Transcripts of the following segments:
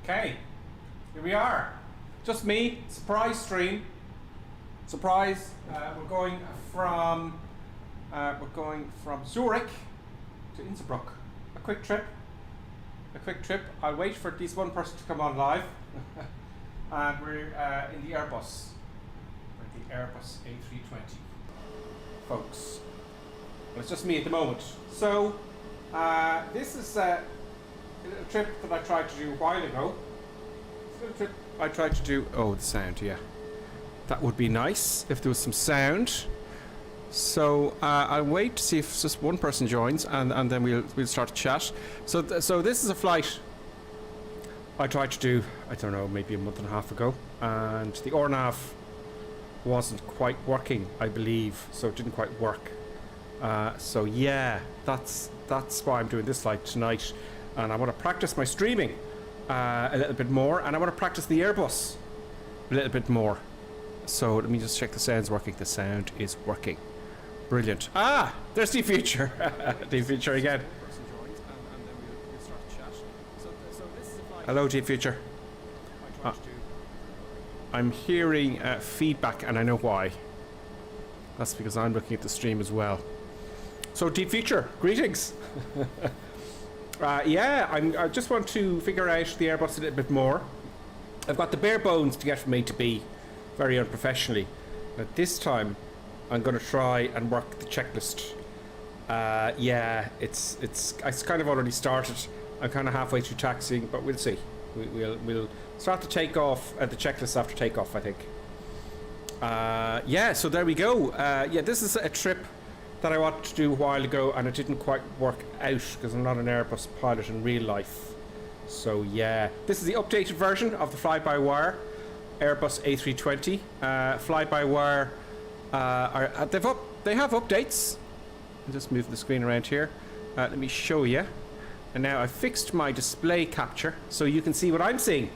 Okay, here we are. Just me, surprise stream. Surprise. We're going from Zurich to Innsbruck. A quick trip. I'll wait for at least one person to come on live. And we're in the AirBus. We're in the AirBus A320, folks. Well, it's just me at the moment. So this is a little trip that I tried to do a while ago. It's a little trip I tried to do. Oh, the sound, yeah. That would be nice if there was some sound. So I'll wait to see if just one person joins, and then we'll start to chat. So this is a flight I tried to do, I don't know, maybe a month and a half ago, and the RNAV wasn't quite working, I believe, so it didn't quite work. So yeah, that's why I'm doing this flight tonight, and I want to practice my streaming a little bit more, and I want to practice the AirBus a little bit more. So let me just check the sound's working. The sound is working. Brilliant. Ah, there's the future. The future again. Hello, Deep Future. I'm hearing feedback, and I know why. That's because I'm looking at the stream as well. So, Deep Future, greetings. Yeah, I just want to figure out the AirBus a little bit more. I've got the bare bones to get from A to B, very unprofessionally. But this time, I'm going to try and work the checklist. Yeah, it's kind of already started. I'm kind of halfway through taxiing, but we'll see. We'll start the takeoff, the checklist after takeoff, I think. Yeah, so there we go. Yeah, this is a trip that I wanted to do a while ago, and it didn't quite work out because I'm not an Airbus pilot in real life. So yeah, this is the updated version of the fly-by-wire Airbus A320. Fly-by-wire, they have updates. I'll just move the screen around here. Let me show you. And now I've fixed my display capture so you can see what I'm seeing.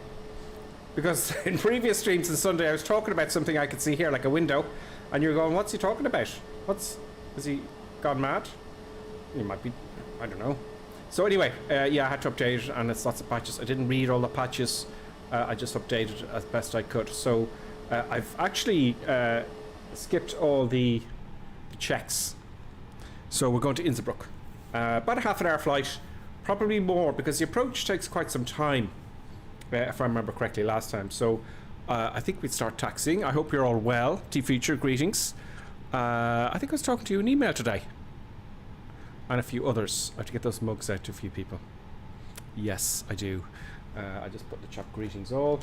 Because in previous streams on Sunday I was talking about something I could see here, like a window, and you're going, what's he talking about? Has he gone mad? He might be, I don't know. So anyway, yeah, I had to update it, and it's lots of patches. I didn't read all the patches. I just updated as best I could. So I've actually skipped all the checks. So we're going to Innsbruck. About a half an hour flight. Probably more, because the approach takes quite some time, if I remember correctly last time. So I think we'd start taxiing. I hope you're all well. T-Future, greetings. I think I was talking to you in email today. And a few others. I have to get those mugs out to a few people. Yes, I do. I just put the chat greetings all.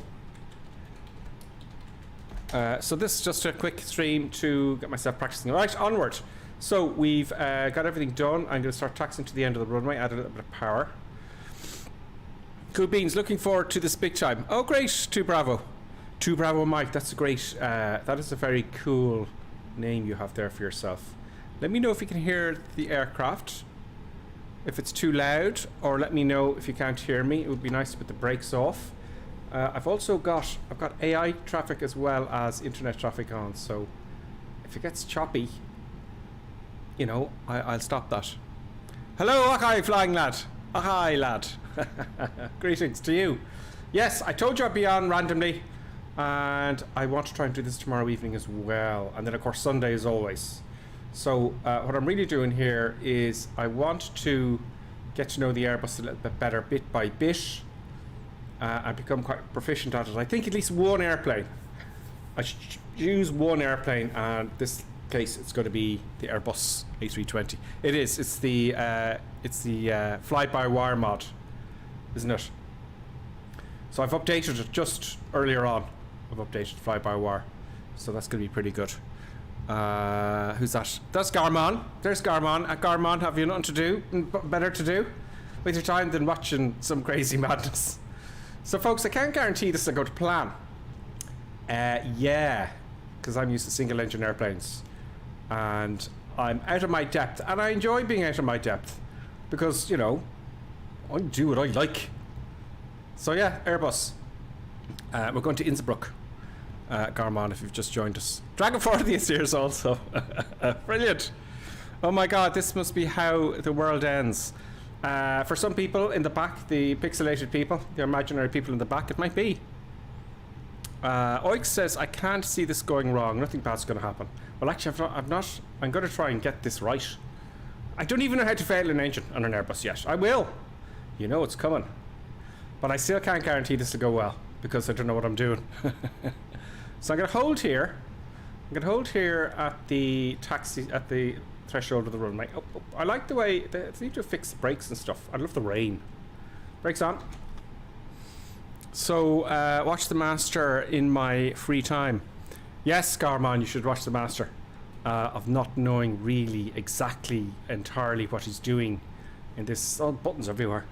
So this is just a quick stream to get myself practicing. Right, onward. So we've got everything done. I'm going to start taxiing to the end of the runway, add a little bit of power. Cool beans, looking forward to this big time. Oh great, 2 Bravo. 2 Bravo Mike, that's a great, that is a very cool name you have there for yourself. Let me know if you can hear the aircraft, if it's too loud, or let me know if you can't hear me. It would be nice to put the brakes off. I've got AI traffic as well as internet traffic on, so if it gets choppy, you know, I'll stop that. Hello, Akai flying lad. Akai lad. Greetings to you. Yes, I told you I'd be on randomly, and I want to try and do this tomorrow evening as well, and then of course Sunday as always. So what I'm really doing here is I want to get to know the Airbus a little bit better, bit by bit, and become quite proficient at it. I think at least one airplane. I should use one airplane, and this case it's going to be the Airbus A320. It is. It's the fly-by-wire mod, isn't it? So I've updated it just earlier on. I've updated fly-by-wire, so that's going to be pretty good. Who's that? That's Garmon. There's Garmon. Garmon, have you nothing to do? Better to do with your time than watching some crazy madness? So, folks, I can't guarantee this will go to plan. Yeah, because I'm used to single-engine airplanes. And I'm out of my depth, and I enjoy being out of my depth because, you know, I do what I like. So yeah, Airbus. We're going to Innsbruck. Garmon, if you've just joined us. Dragon 40 is here also. Brilliant. Oh my god, this must be how the world ends. For some people in the back, the pixelated people, the imaginary people in the back, it might be. Oik says, I can't see this going wrong. Nothing bad's going to happen. Well, actually, I'm going to try and get this right. I don't even know how to fail an engine on an Airbus yet. I will. You know it's coming. But I still can't guarantee this will go well because I don't know what I'm doing. So I'm going to hold here. I'm going to hold here at the threshold of the runway. Oh, I like the way they need to fix the brakes and stuff. I love the rain. Brakes on. So watch the master in my free time. Yes, Garman, you should watch the master. Of not knowing really exactly entirely what he's doing in this. Oh, buttons everywhere.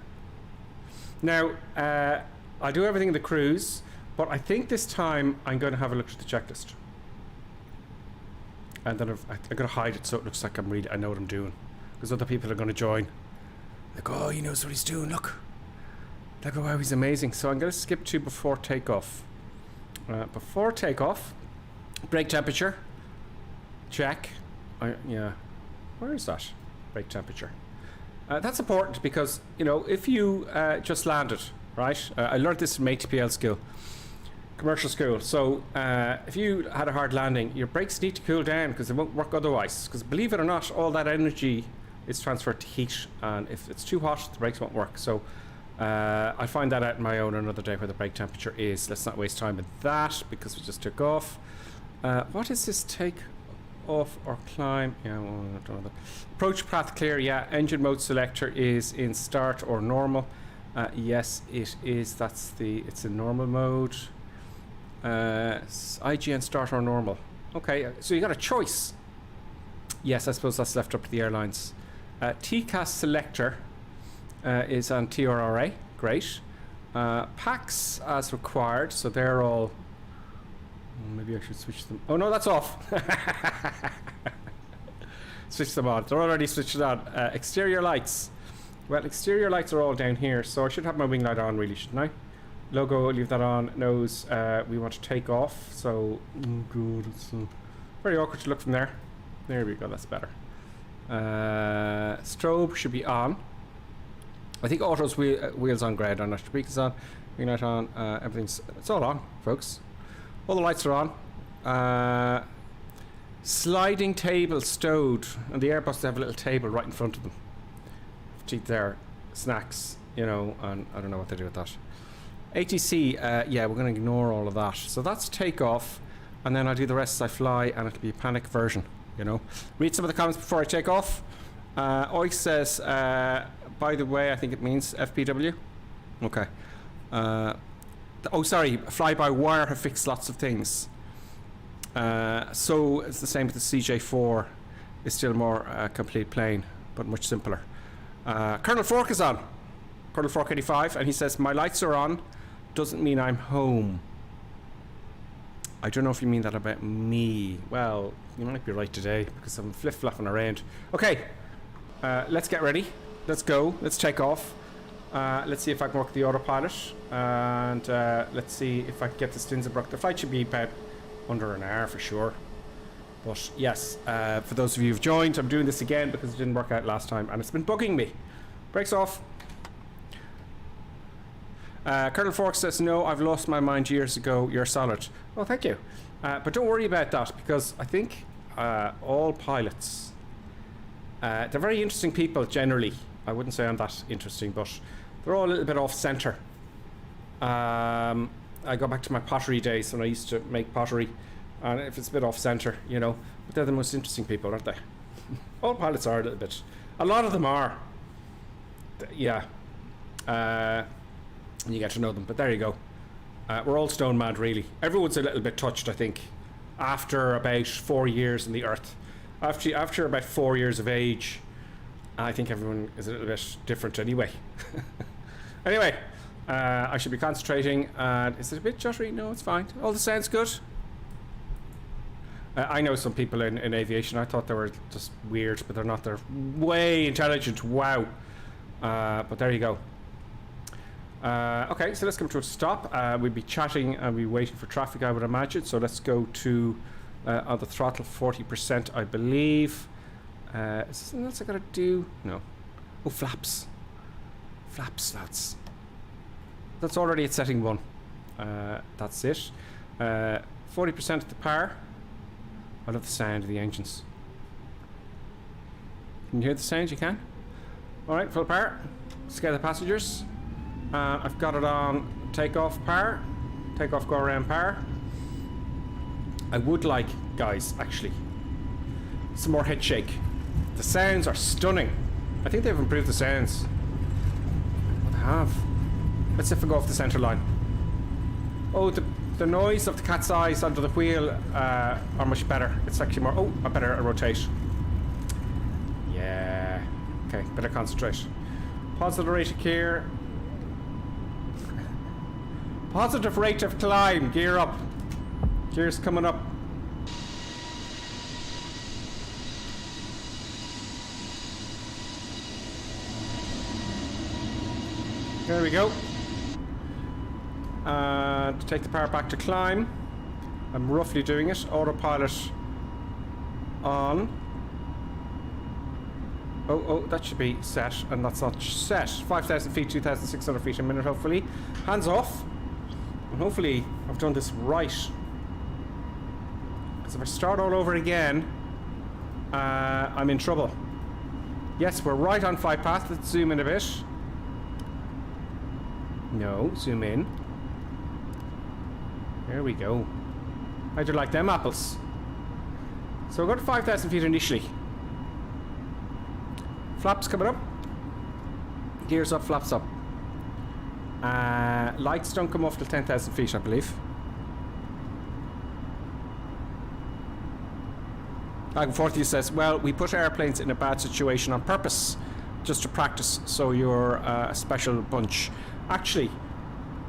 Now, I do everything in the cruise, but I think this time I'm going to have a look at the checklist. And then I'm going to hide it so it looks like I know what I'm doing. Because other people are going to join. Like, oh, he knows what he's doing, look. Look, wow, he's amazing. So I'm going to skip to before takeoff. Before takeoff, brake temperature. Check. Yeah. Where is that? Brake temperature. That's important because, you know, if you just landed, right? I learned this from ATPL school, commercial school. So if you had a hard landing, your brakes need to cool down because they won't work otherwise. Because believe it or not, all that energy is transferred to heat. And if it's too hot, the brakes won't work. So I find that out on my own another day where the brake temperature is. Let's not waste time with that because we just took off. What is this take off or climb? Yeah, well, I don't know that. Approach path clear. Yeah, engine mode selector is in start or normal. Yes, it is. It's in normal mode. IGN start or normal. Okay, so you got a choice. Yes, I suppose that's left up to the airlines. TCAS selector is on TRRA. Great. Packs as required, so they're all. Maybe I should switch them. Oh no, that's off. Switch them on. They're already switched on. Exterior lights. Well, exterior lights are all down here, so I should have my wing light on, really, shouldn't I? Logo, leave that on. Nose, we want to take off. So, oh god, it's very awkward to look from there. There we go, that's better. Strobe should be on. I think auto's wheels on grade on. Speakers on. Wing light on. It's all on, folks. All the lights are on. Sliding table stowed. And the Airbus, they have a little table right in front of them. To eat their snacks, you know, and I don't know what they do with that. ATC, yeah, we're going to ignore all of that. So that's takeoff, and then I'll do the rest as I fly, and it'll be a panic version, you know. Read some of the comments before I take off. Oik says, by the way, I think it means FBW. Okay. Oh, sorry, fly-by-wire have fixed lots of things. So it's the same with the CJ4. It's still more complete plane, but much simpler. Colonel Fork is on. Colonel Fork 85, and he says, my lights are on. Doesn't mean I'm home. I don't know if you mean that about me. Well, you might be right today, because I'm flip-flopping around. Okay, let's get ready. Let's go. Let's take off. Let's see if I can work the autopilot, and let's see if I can get to Innsbruck. The flight should be about under an hour for sure. But yes, for those of you who've joined, I'm doing this again because it didn't work out last time, and it's been bugging me. Brakes off. Colonel Fork says, no, I've lost my mind years ago. You're solid. Oh, thank you. But don't worry about that, because I think all pilots, they're very interesting people generally. I wouldn't say I'm that interesting, but they're all a little bit off centre. I go back to my pottery days when I used to make pottery, and if it's a bit off centre, you know, but they're the most interesting people, aren't they? All pilots are a little bit. A lot of them are. Yeah. And you get to know them, but there you go. We're all stone mad, really. Everyone's a little bit touched, I think, after about 4 years in the earth. After about 4 years of age, I think everyone is a little bit different anyway. Anyway, I should be concentrating. Is it a bit jittery? No, it's fine. All the sounds good. I know some people in aviation. I thought they were just weird, but they're not. They're way intelligent. Wow. But there you go. Okay, so let's come to a stop. We'll be chatting and we'll be waiting for traffic, I would imagine. So let's go to on the throttle 40%, I believe. Is there something else I gotta do? No. Oh, flaps. Flaps, lads. That's already at setting 1. That's it. 40% of the power. I love the sound of the engines. Can you hear the sound? You can? Alright, full power. Scale the passengers. I've got it on takeoff power. Takeoff go around power. I would like, guys, actually, some more head shake. The sounds are stunning. I think they've improved the sounds. What they have? Let's see if I go off the centre line. Oh, the noise of the cat's eyes under the wheel are much better. It's actually more... Oh, I better rotate. Yeah. Okay, better concentrate. Positive rate of gear. Positive rate of climb. Gear up. Gear's coming up. There we go. To take the power back to climb. I'm roughly doing it. Autopilot on. Oh, that should be set, and that's not set. 5,000 feet, 2,600 feet a minute, hopefully. Hands off. And hopefully I've done this right. Because if I start all over again, I'm in trouble. Yes, we're right on flight path. Let's zoom in a bit. No, zoom in. There we go. How'd you like them apples? So we're going to 5,000 feet initially. Flaps coming up. Gears up, flaps up. Lights don't come off till 10,000 feet, I believe. Dragon 40 says, well, we put airplanes in a bad situation on purpose, just to practice, so you're a special bunch. Actually,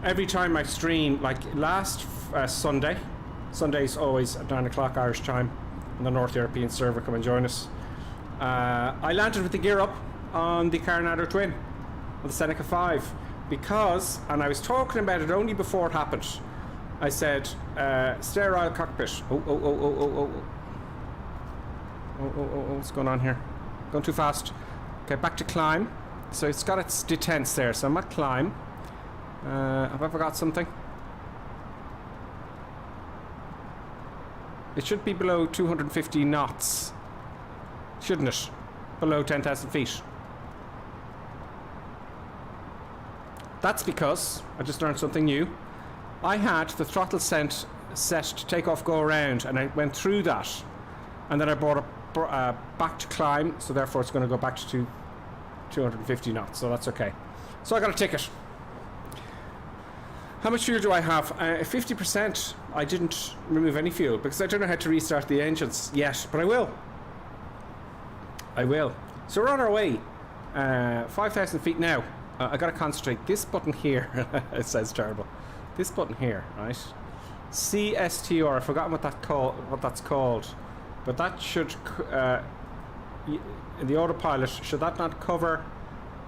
every time I stream, like last Sunday's always at 9 o'clock Irish time, on the North European server, come and join us. I landed with the gear up on the Coronado Twin, on the Seneca 5, because, and I was talking about it only before it happened, I said, sterile cockpit. Oh, what's going on here? Going too fast. Okay, back to climb. So it's got its detents there, so I'm at climb. Have I forgot something? It should be below 250 knots. Shouldn't it? Below 10,000 feet. That's because I just learned something new. I had the throttle set to take off, go around, and I went through that. And then I brought it back to climb, so therefore it's going to go back to 250 knots, so that's okay. So I got a ticket. How much fuel do I have? 50%. I didn't remove any fuel because I don't know how to restart the engines yet, but I will. So we're on our way. 5,000 feet now. I gotta concentrate. This button here, it says terrible. This button here, right? CSTR. I've forgotten what that's called. But that should, in the autopilot, should that not cover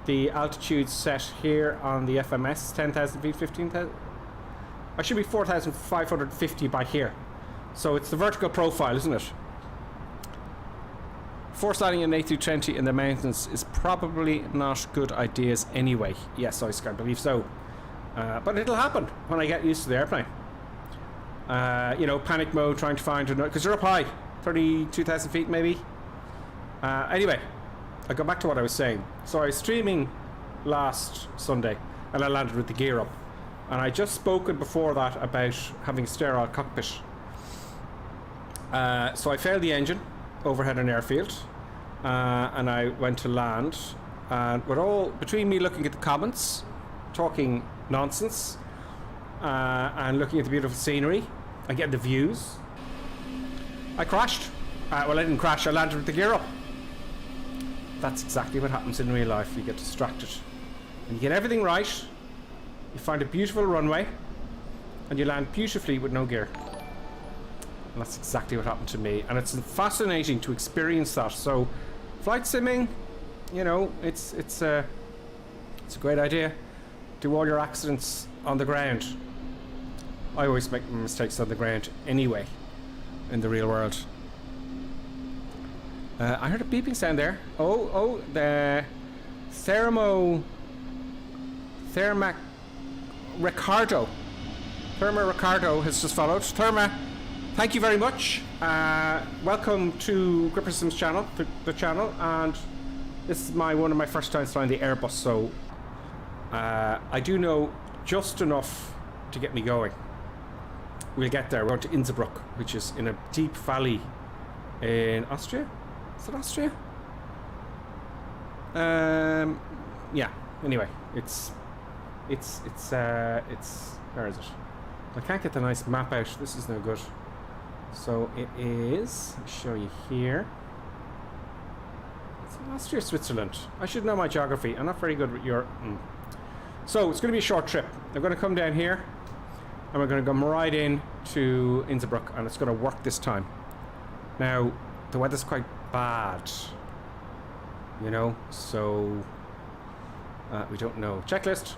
the altitude set here on the FMS? 10,000 feet, 15,000? I should be 4,550 by here. So it's the vertical profile, isn't it? Force landing an A320 in the mountains is probably not good ideas anyway. Yes, I believe so. But it'll happen when I get used to the airplane. You know, panic mode, trying to find another, because you're up high. 32,000 feet maybe. Anyway, I go back to what I was saying. So I was streaming last Sunday and I landed with the gear up, and I just spoken before that about having a sterile cockpit. So I failed the engine overhead an airfield, and I went to land, and with all between me looking at the comments, talking nonsense, and looking at the beautiful scenery and getting the views, I crashed. Well, I didn't crash, I landed with the gear up. That's exactly what happens in real life. You get distracted. And you get everything right, you find a beautiful runway, and you land beautifully with no gear. And that's exactly what happened to me. And it's fascinating to experience that. So, flight simming, you know, it's a great idea. Do all your accidents on the ground. I always make mistakes on the ground anyway. In the real world. I heard a beeping sound there. Oh, the thermo Therma Ricardo. Therma Ricardo has just followed. Therma, thank you very much. Welcome to Gripper Sims channel, the channel, and this is one of my first times flying the AirBus, so I do know just enough to get me going. We'll get there. We're going to Innsbruck, which is in a deep valley in Austria. Is it Austria? Yeah. Anyway, it's where is it? I can't get the nice map out. This is no good. So it is. I'll show you here. It's in Austria, Switzerland. I should know my geography. I'm not very good with your. So it's going to be a short trip. I'm going to come down here, and we're going to come right in to Innsbruck, and it's going to work this time. Now, the weather's quite bad, you know, so we don't know. Checklist.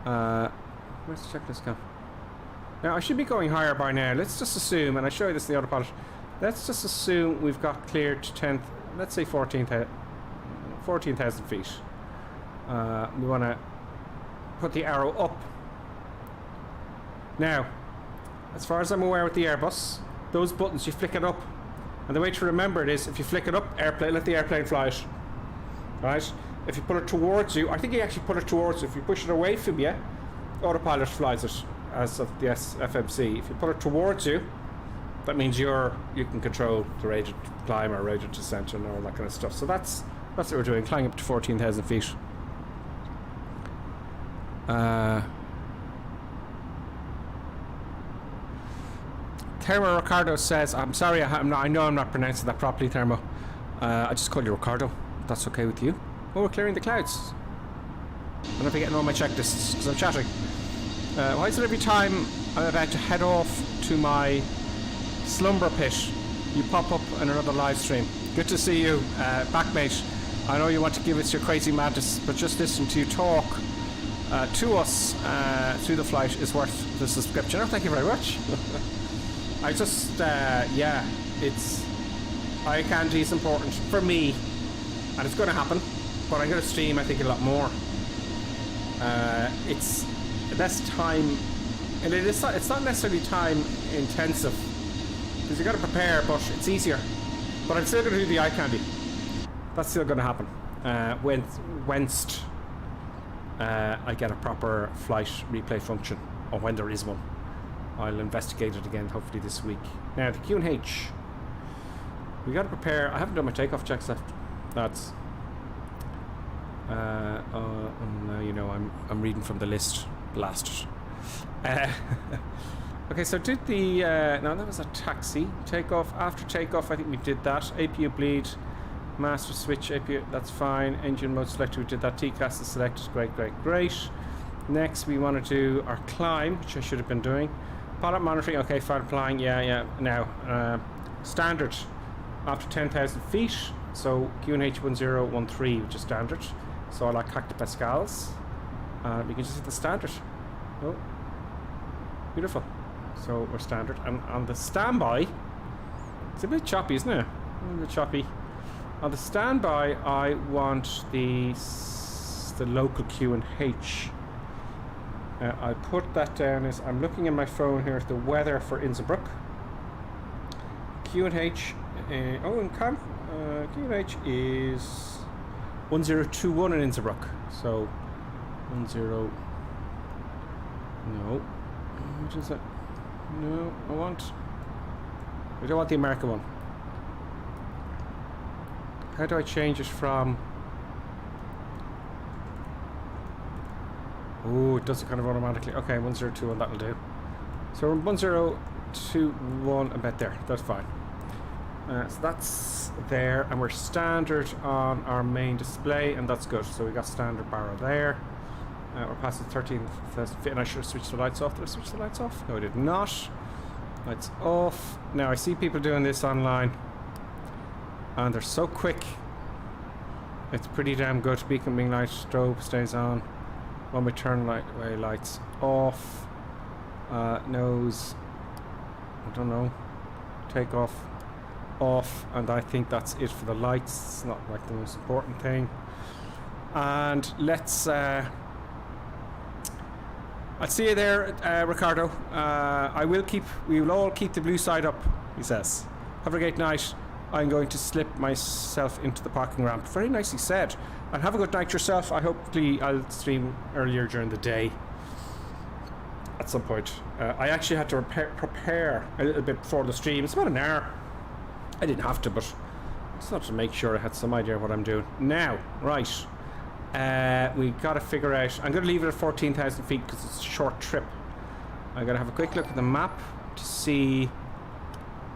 Where's the checklist go? Now, I should be going higher by now. Let's just assume, and I show you this in the autopilot, let's just assume we've got cleared to 10th, let's say 14,000 feet. We want to put the arrow up. Now, as far as I'm aware with the AirBus, those buttons, you flick it up. And the way to remember it is, if you flick it up, let the airplane fly it. Right? If you put it towards you, I think you actually put it towards you. If you push it away from you, autopilot flies it, as of the FMC. If you put it towards you, that means you can control the rate of climb or rate of descent and all that kind of stuff. So that's what we're doing, climbing up to 14,000 feet. Thermo Ricardo says, I'm sorry, I know I'm not pronouncing that properly, Thermo. I just call you Ricardo, if that's okay with you. Oh, we're clearing the clouds. I'm not getting all my checklists because I'm chatting. Why is it every time I'm about to head off to my slumber pit, you pop up in another live stream? Good to see you, back mate. I know you want to give us your crazy madness, but just listen to you talk to us through the flight is worth the subscription. Oh, thank you very much. I just, yeah, eye candy is important for me, and it's going to happen, but I'm going to stream, I think, a lot more. It's less time, and it's not necessarily time intensive, because you got to prepare, but it's easier. But I'm still going to do the eye candy. That's still going to happen. Whenst I get a proper flight replay function, or when there is one. I'll investigate it again, hopefully this week. Now, the Q&H. We got to prepare. I haven't done my takeoff checks left. That's. No, you know, I'm reading from the list. Blast it. Okay, so did the. No, that was a taxi. Takeoff. After takeoff, I think we did that. APU bleed. Master switch. APU. That's fine. Engine mode selected. We did that. T-class is selected. Great. Next, we want to do our climb, which I should have been doing. Pilot monitoring, okay, fine, applying, yeah. Now, standard, after 10,000 feet, so QNH 1013, which is standard. So I like hectopascals. We can just hit the standard. Oh, beautiful. So we're standard. And on the standby, it's a bit choppy, isn't it? A bit choppy. On the standby, I want the local QNH. I put that down as I'm looking in my phone here at the weather for Innsbruck. QNH, QNH is 1021 in Innsbruck. So 10. No, what is it? No, I don't want the American one. How do I change it from? Oh, it does it kind of automatically. Okay, 1021, that'll do. So we're 1021 about there. That's fine. So that's there, and we're standard on our main display, and that's good. So we got standard barrel there. We're past the 13,000 feet, and I should have switched the lights off. Did I switch the lights off? No, I did not. Lights off. Now I see people doing this online, and they're so quick. It's pretty damn good. Beacon being light, strobe stays on. When we turn lights off, nose, I don't know, take off, and I think that's it for the lights. It's not like the most important thing. And let's I'll see you there, Ricardo. We will all keep the blue side up, he says. Have a great night. I'm going to slip myself into the parking ramp. Very nicely said. And have a good night yourself. Hopefully I'll stream earlier during the day at some point. I actually had to prepare a little bit before the stream. It's about an hour. I didn't have to, but just wanted to make sure I had some idea of what I'm doing. Now, right. We got to figure out... I'm going to leave it at 14,000 feet because it's a short trip. I'm going to have a quick look at the map to see...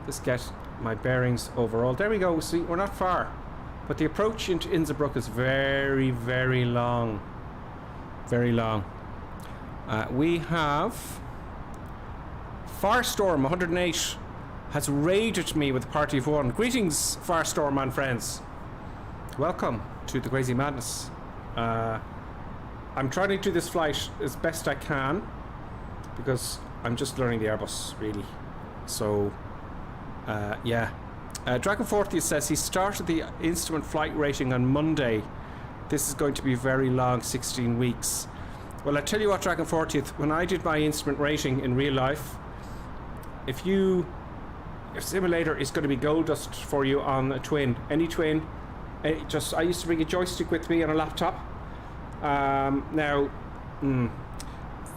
Just get my bearings overall. There we go. See, we're not far. But the approach into Innsbruck is very, very long. Very long. We have... Firestorm 108 has raided me with a party of one. Greetings, Firestorm and friends. Welcome to the Crazy Madness. I'm trying to do this flight as best I can because I'm just learning the AirBus, really. So, yeah. Dragon 40 says he started the instrument flight rating on Monday. This is going to be very long, 16 weeks. Well, I tell you what, Dragon 40th, when I did my instrument rating in real life, if your simulator is going to be gold dust for you on a twin, any twin. I used to bring a joystick with me on a laptop. Now,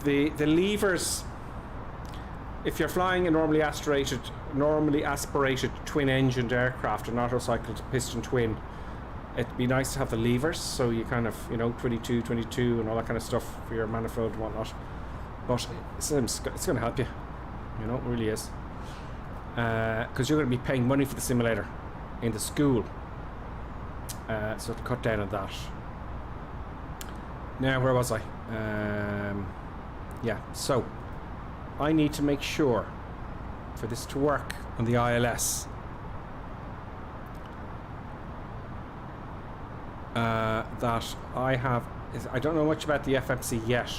the levers, if you're flying a normally aspirated twin-engined aircraft, an auto-cycled piston twin, it'd be nice to have the levers, so you kind of, 22, and all that kind of stuff for your manifold and whatnot. But it's going to help you, it really is. Because you're going to be paying money for the simulator in the school. So to cut down on that. Now, where was I? Yeah, so I need to make sure for this to work on the ILS that I don't know much about the FMC yet,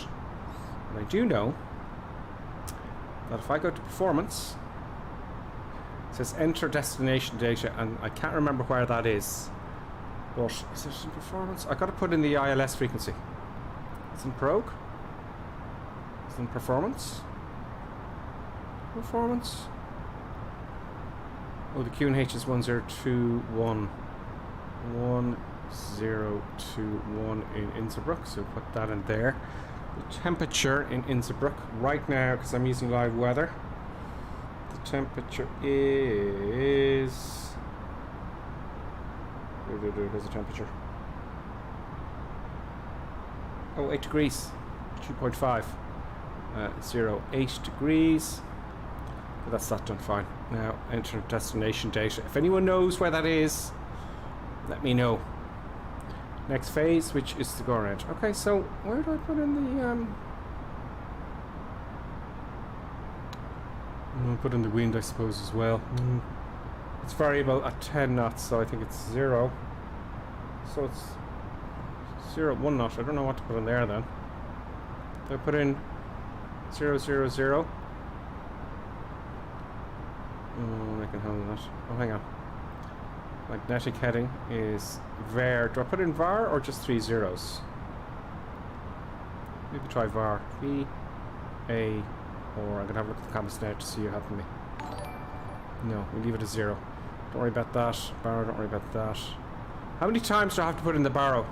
but I do know that if I go to performance, it says enter destination data, and I can't remember where that is. But is it in performance? I got to put in the ILS frequency. It's in prog. It's in performance. Performance. Oh, the QNH is 1021. 1021 in Innsbruck. So put that in there. The temperature in Innsbruck right now, because I'm using live weather. The temperature is. There's a temperature. Oh, 8 degrees. 2.5. 8 degrees. But that's that done fine. Now, enter destination data. If anyone knows where that is, let me know. Next phase, which is the go around. Okay, so where do I put in the I'll put in the wind, I suppose, as well. It's variable at 10 knots, so I think it's 0. So it's 1 knot. I don't know what to put in there then. Do I put in 000? Oh, I can handle that. Oh, hang on. Magnetic heading is var. Do I put in var or just 3 zeros? Maybe try var. V, A, or I'm going to have a look at the comments now to see you helping me. No, we'll leave it as 0. Don't worry about that. Barrow, don't worry about that. How many times do I have to put in the barrow?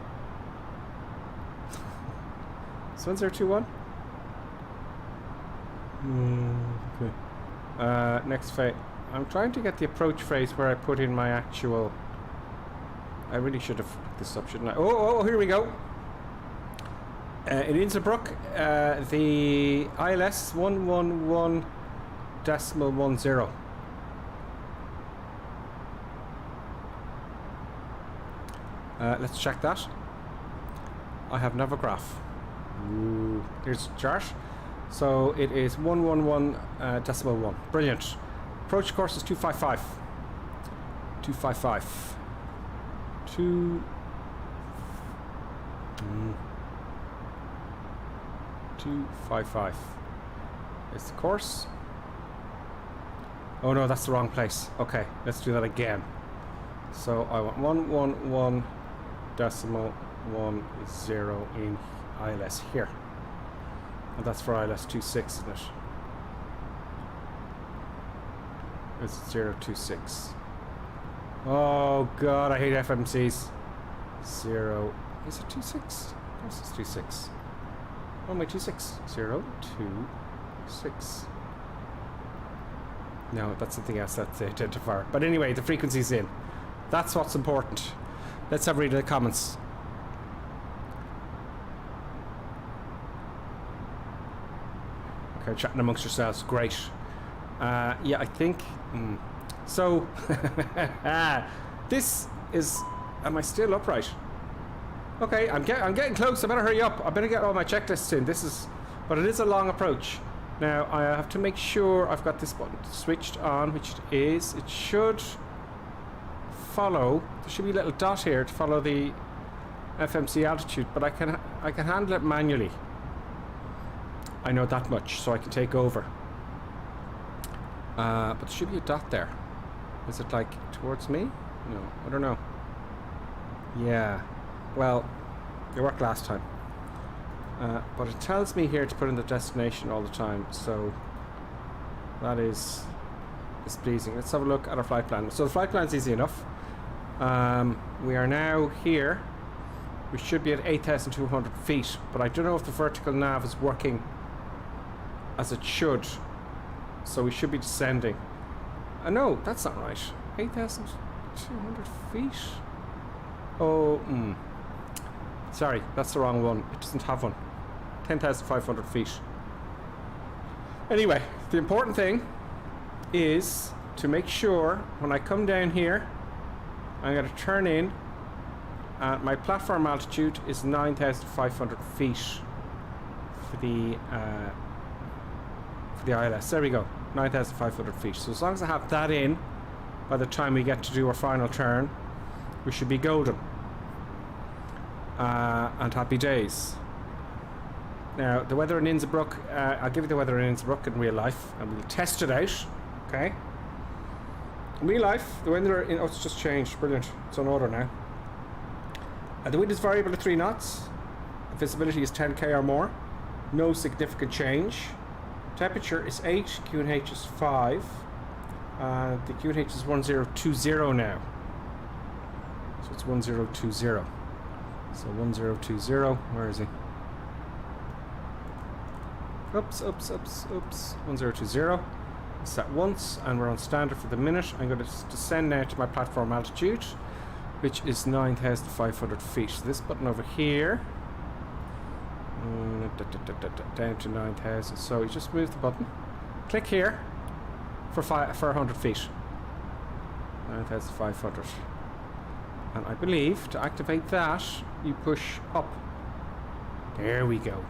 This 1021? Okay. Next phase. I'm trying to get the approach phase where I put in my actual... I really should have looked this up, shouldn't I? Oh, here we go. In Innsbruck, the ILS 111.10. Let's check that. I have Navograph. Ooh. Here's the chart. So it is 111.1. Brilliant. Approach course is 255. 255. 255 is the course. Oh no, that's the wrong place. Okay, let's do that again. So I want 111.10 in ILS here. And that's for ILS26, isn't it? It's 026. Oh god, I hate FMCs. 0. Is it 26? Yes, it's 26. Oh my, 26. 0, 2, 6. No, that's something else. That's the identifier. But anyway, the frequency's in. That's what's important. Let's have a read of the comments. Okay, chatting amongst yourselves. Great. Yeah, I think... So, this is... Am I still upright? Okay, I'm getting close. I better hurry up. I better get all my checklists in. This is... But it is a long approach. Now, I have to make sure I've got this button switched on, which it is. It should follow... There should be a little dot here to follow the FMC altitude, but I can handle it manually. I know that much, so I can take over. But there should be a dot there. Is it like towards me? No, I don't know. Yeah. Well, it worked last time. But it tells me here to put in the destination all the time, so that is pleasing. Let's have a look at our flight plan. So the flight plan is easy enough. We are now here. We should be at 8,200 feet, but I don't know if the vertical nav is working as it should. So we should be descending. No, that's not right. 8,200 feet? Oh, sorry, that's the wrong one. It doesn't have one. 10,500 feet. Anyway, the important thing is to make sure when I come down here, I'm going to turn in. My platform altitude is 9,500 feet for the ILS. There we go, 9,500 feet. So as long as I have that in, by the time we get to do our final turn, we should be golden. And happy days. Now, the weather in Innsbruck, I'll give you the weather in Innsbruck in real life, and we'll test it out, okay? In real life, the weather in... Oh, it's just changed. Brilliant. It's on order now. The wind is variable to 3 knots. The visibility is 10k or more. No significant change. Temperature is 8. QNH is 5. The QNH is 1020 now. So it's 1020. So 1020. Where is he? Oops. 1020. Set once, and we're on standard for the minute. I'm going to descend now to my platform altitude, which is 9,500 feet. So this button over here, down to 9,000. So you just move the button, click here for 100 feet. 9,500. And I believe to activate that, you push up. There we go.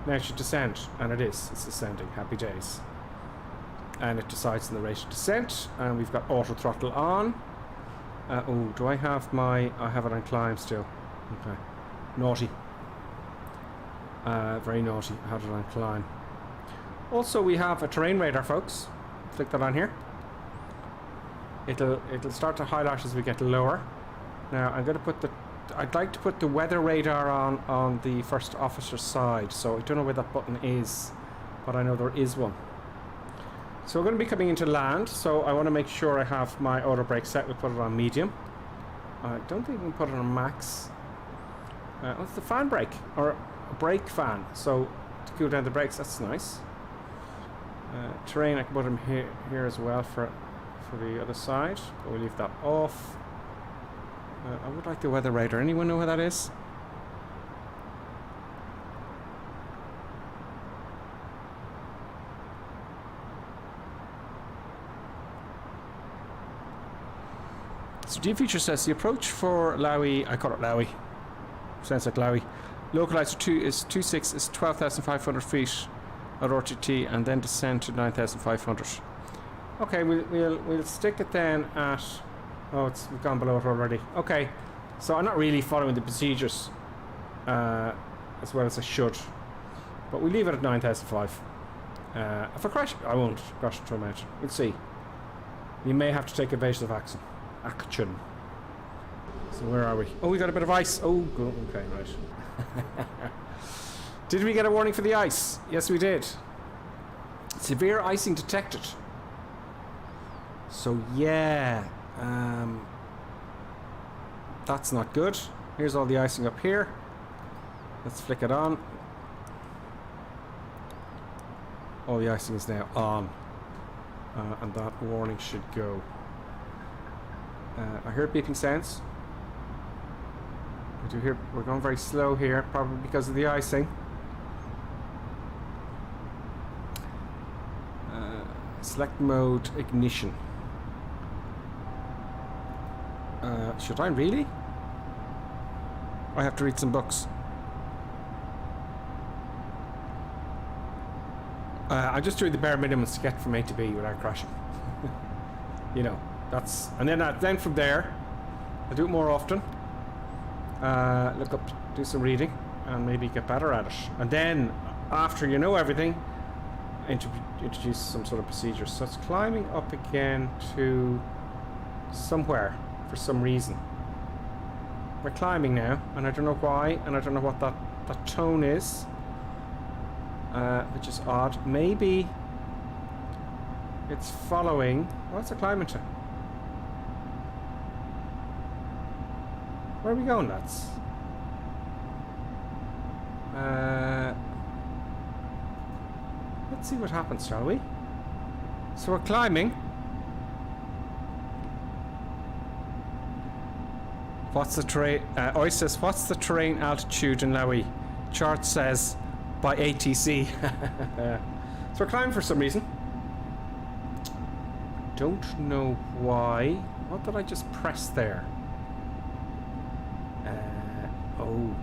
Now it should descend, and it is. It's descending. Happy days. And it decides on the rate of descent, and we've got auto throttle on. Oh, do I have my... I have it on climb still. Okay. Naughty. Very naughty. I have it on climb. Also, we have a terrain radar, folks. Click that on here. It'll start to highlight as we get lower. Now, I'm going to put the... I'd like to put the weather radar on the first officer's side, so I don't know where that button is, but I know there is one. So we're going to be coming into land, so I want to make sure I have my auto brake set. We'll put it on medium. I don't think we can put it on max. What's the fan brake? Or a brake fan, so to cool down the brakes, that's nice. Terrain, I can put them here as well for the other side, but we'll leave that off. I would like the weather radar. Anyone know where that is? So G-Feature says the approach for LOWI, I call it LOWI, sounds like LOWI, localizer 2 is 26 is 12,500 feet at RTT, and then descend to 9,500. Okay, we'll stick it then at... Oh, we've gone below it already. Okay, so I'm not really following the procedures as well as I should, but we leave it at 9,500. If I crash, I won't crash into a mountain. We'll see. You may have to take evasive action. So where are we? Oh, we got a bit of ice. Oh, good. Okay, right. Did we get a warning for the ice? Yes, we did. Severe icing detected. So yeah, that's not good. Here's all the icing up here. Let's flick it on. All the icing is now on. And that warning should go. I hear beeping sounds. I do hear, we're going very slow here, probably because of the icing. Select mode ignition. Should I really? I have to read some books. I'm just doing the bare minimums to get from A to B without crashing. You know, that's, and then from there, I do it more often. Look up, do some reading, and maybe get better at it. And then, after you know everything, introduce some sort of procedure. So it's climbing up again to somewhere for some reason. We're climbing now, and I don't know why, and I don't know what that tone is, which is odd. Maybe it's following. What's it climbing to? Where are we going, lads? Let's see what happens, shall we? So we're climbing. What's the terrain? Ice says, what's the terrain altitude in LOWI? Chart says by ATC. So we're climbing for some reason. Don't know why. What did I just press there? Oh.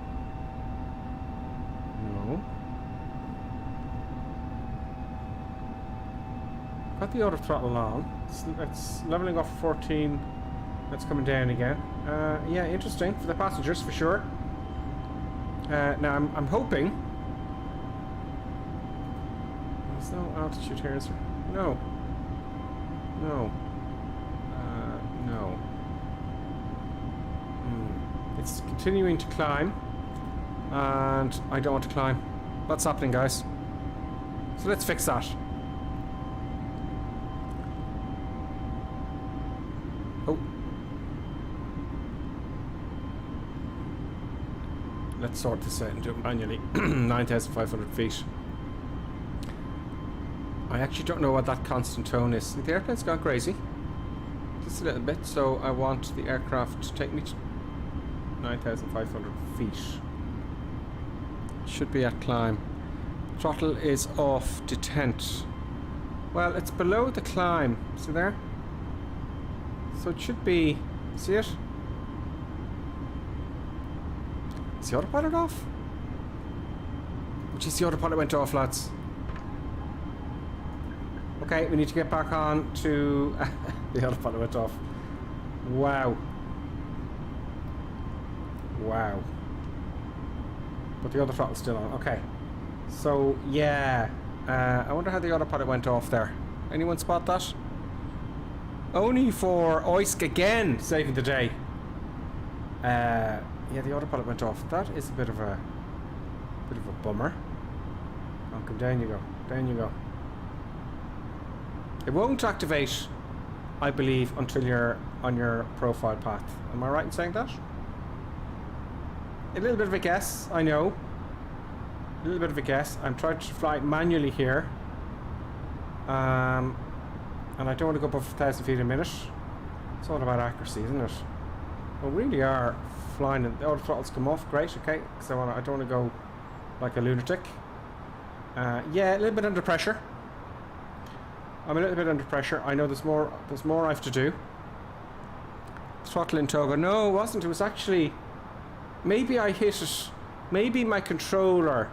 No. Got the auto throttle on. It's leveling off 14. That's coming down again. Yeah, interesting for the passengers for sure. Now I'm hoping there's no altitude here, is there? No. No. No. It's continuing to climb, and I don't want to climb. What's happening, guys? So let's fix that. Oh. Let's sort this out and do it manually. 9,500 feet. I actually don't know what that constant tone is. The airplane's gone crazy. Just a little bit, so I want the aircraft to take me to 9,500 feet. Should be at climb. Throttle is off, detent. Well, it's below the climb. See there? So it should be... See it? Is the autopilot off? Oh, geez, the autopilot went off, lads. Okay, we need to get back on to... the autopilot went off. Wow. Wow. But the other throttle's still on. Okay. So, yeah. I wonder how the autopilot went off there. Anyone spot that? Only for Oisk again saving the day. Yeah, the autopilot went off. That is a bit of a bummer. Oh, come down you go. Down you go. It won't activate, I believe, until you're on your profile path. Am I right in saying that? A little bit of a guess, I know. A little bit of a guess. I'm trying to fly manually here. And I don't want to go above 1,000 feet a minute. It's all about accuracy, isn't it? We really are flying, and the auto throttles come off. Great, okay. Because I don't want to go like a lunatic. Yeah, a little bit under pressure. I'm a little bit under pressure. I know there's more I have to do. Throttle in toga. No, it wasn't. It was actually... Maybe I hit it. Maybe my controller...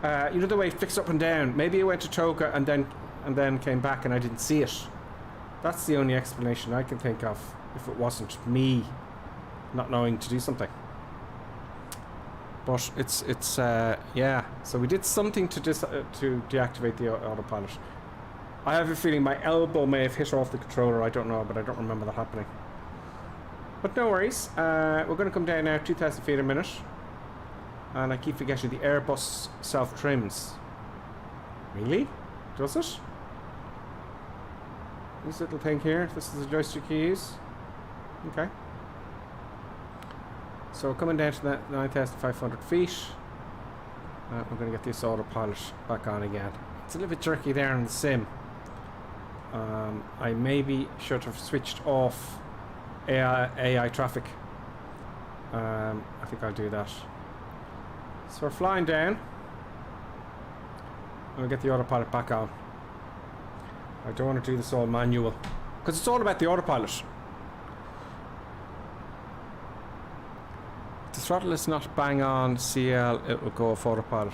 you know the way it flicks up and down. Maybe it went to toga and then came back and I didn't see it. That's the only explanation I can think of. If it wasn't me not knowing to do something. But it's yeah. So we did something to deactivate the autopilot. I have a feeling my elbow may have hit off the controller. I don't know, but I don't remember that happening. But no worries. We're going to come down now 2,000 feet a minute. And I keep forgetting the AirBus self-trims. Really? Does it? This little thing here, this is the joystick you use. Okay. So we're coming down to that 9,500 feet. We're going to get this autopilot back on again. It's a little bit jerky there in the sim. I maybe should have switched off AI traffic. I think I'll do that. So we're flying down. And we'll get the autopilot back on. I don't want to do this all manual, because it's all about the autopilot. If the throttle is not bang on CL, it will go off autopilot.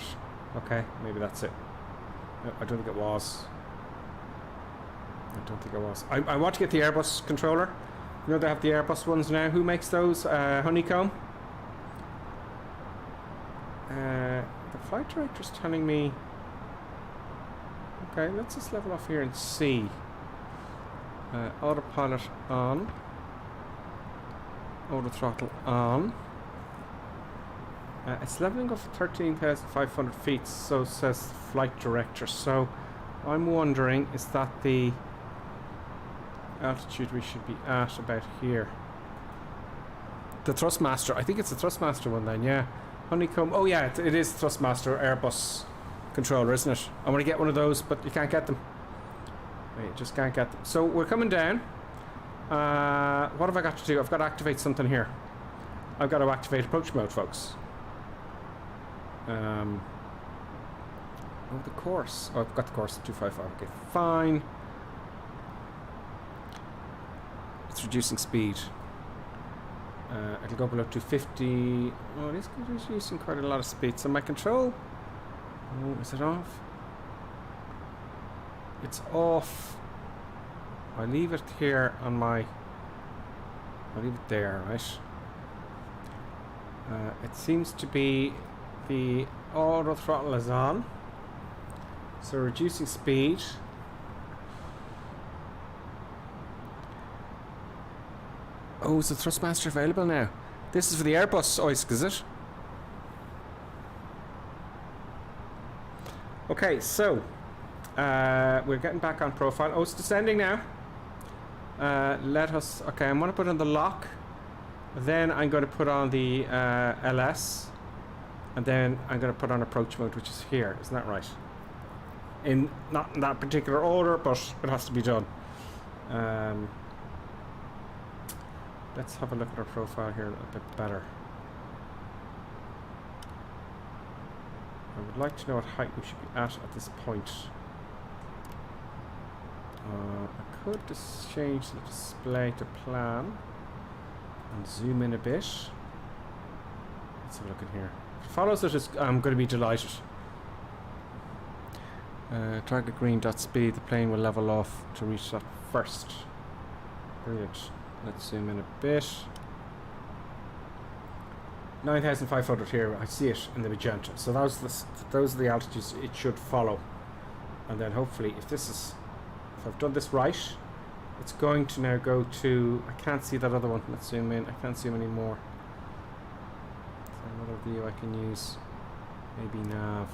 Okay, maybe that's it. No, I don't think it was. I don't think it was. I want to get the AirBus controller. You know they have the AirBus ones now. Who makes those? Honeycomb. The flight director's telling me... Okay, let's just level off here and see. Autopilot on. Auto throttle on. It's leveling off 13,500 feet, so says flight director. So I'm wondering, is that the altitude we should be at about here? The Thrustmaster. I think it's the Thrustmaster one then, yeah. Honeycomb. Oh yeah, it is Thrustmaster AirBus controller, isn't it? I want to get one of those, but you can't get them. You just can't get them. So we're coming down. What have I got to do? I've got to activate something here. I've got to activate approach mode, folks. Oh, the course. Oh, I've got the course at 255. Okay, fine. It's reducing speed. It'll go below 250. Oh, it is reducing quite a lot of speed. So my control... Oh, is it off? It's off. I leave it here on my... I'll leave it there, right? It seems to be the auto throttle is on. So reducing speed. Oh, is the Thrustmaster available now? This is for the AirBus icing, is it? Okay, so we're getting back on profile. Oh, it's descending now. Let us... Okay, I'm going to put on the lock. Then I'm going to put on the LS. And then I'm going to put on approach mode, which is here. Isn't that right? Not in that particular order, but it has to be done. Let's have a look at our profile here a bit better. I would like to know what height we should be at this point. I could just change the display to plan and zoom in a bit. Let's have a look in here. If it follows it, I'm going to be delighted. Target green dot speed. The plane will level off to reach that first. Brilliant. Let's zoom in a bit. 9,500 here. I see it in the magenta. So those are the altitudes it should follow. And then hopefully, if I've done this right, it's going to now go to... I can't see that other one. Let's zoom in. I can't see them anymore. Is there another view I can use? Maybe nav.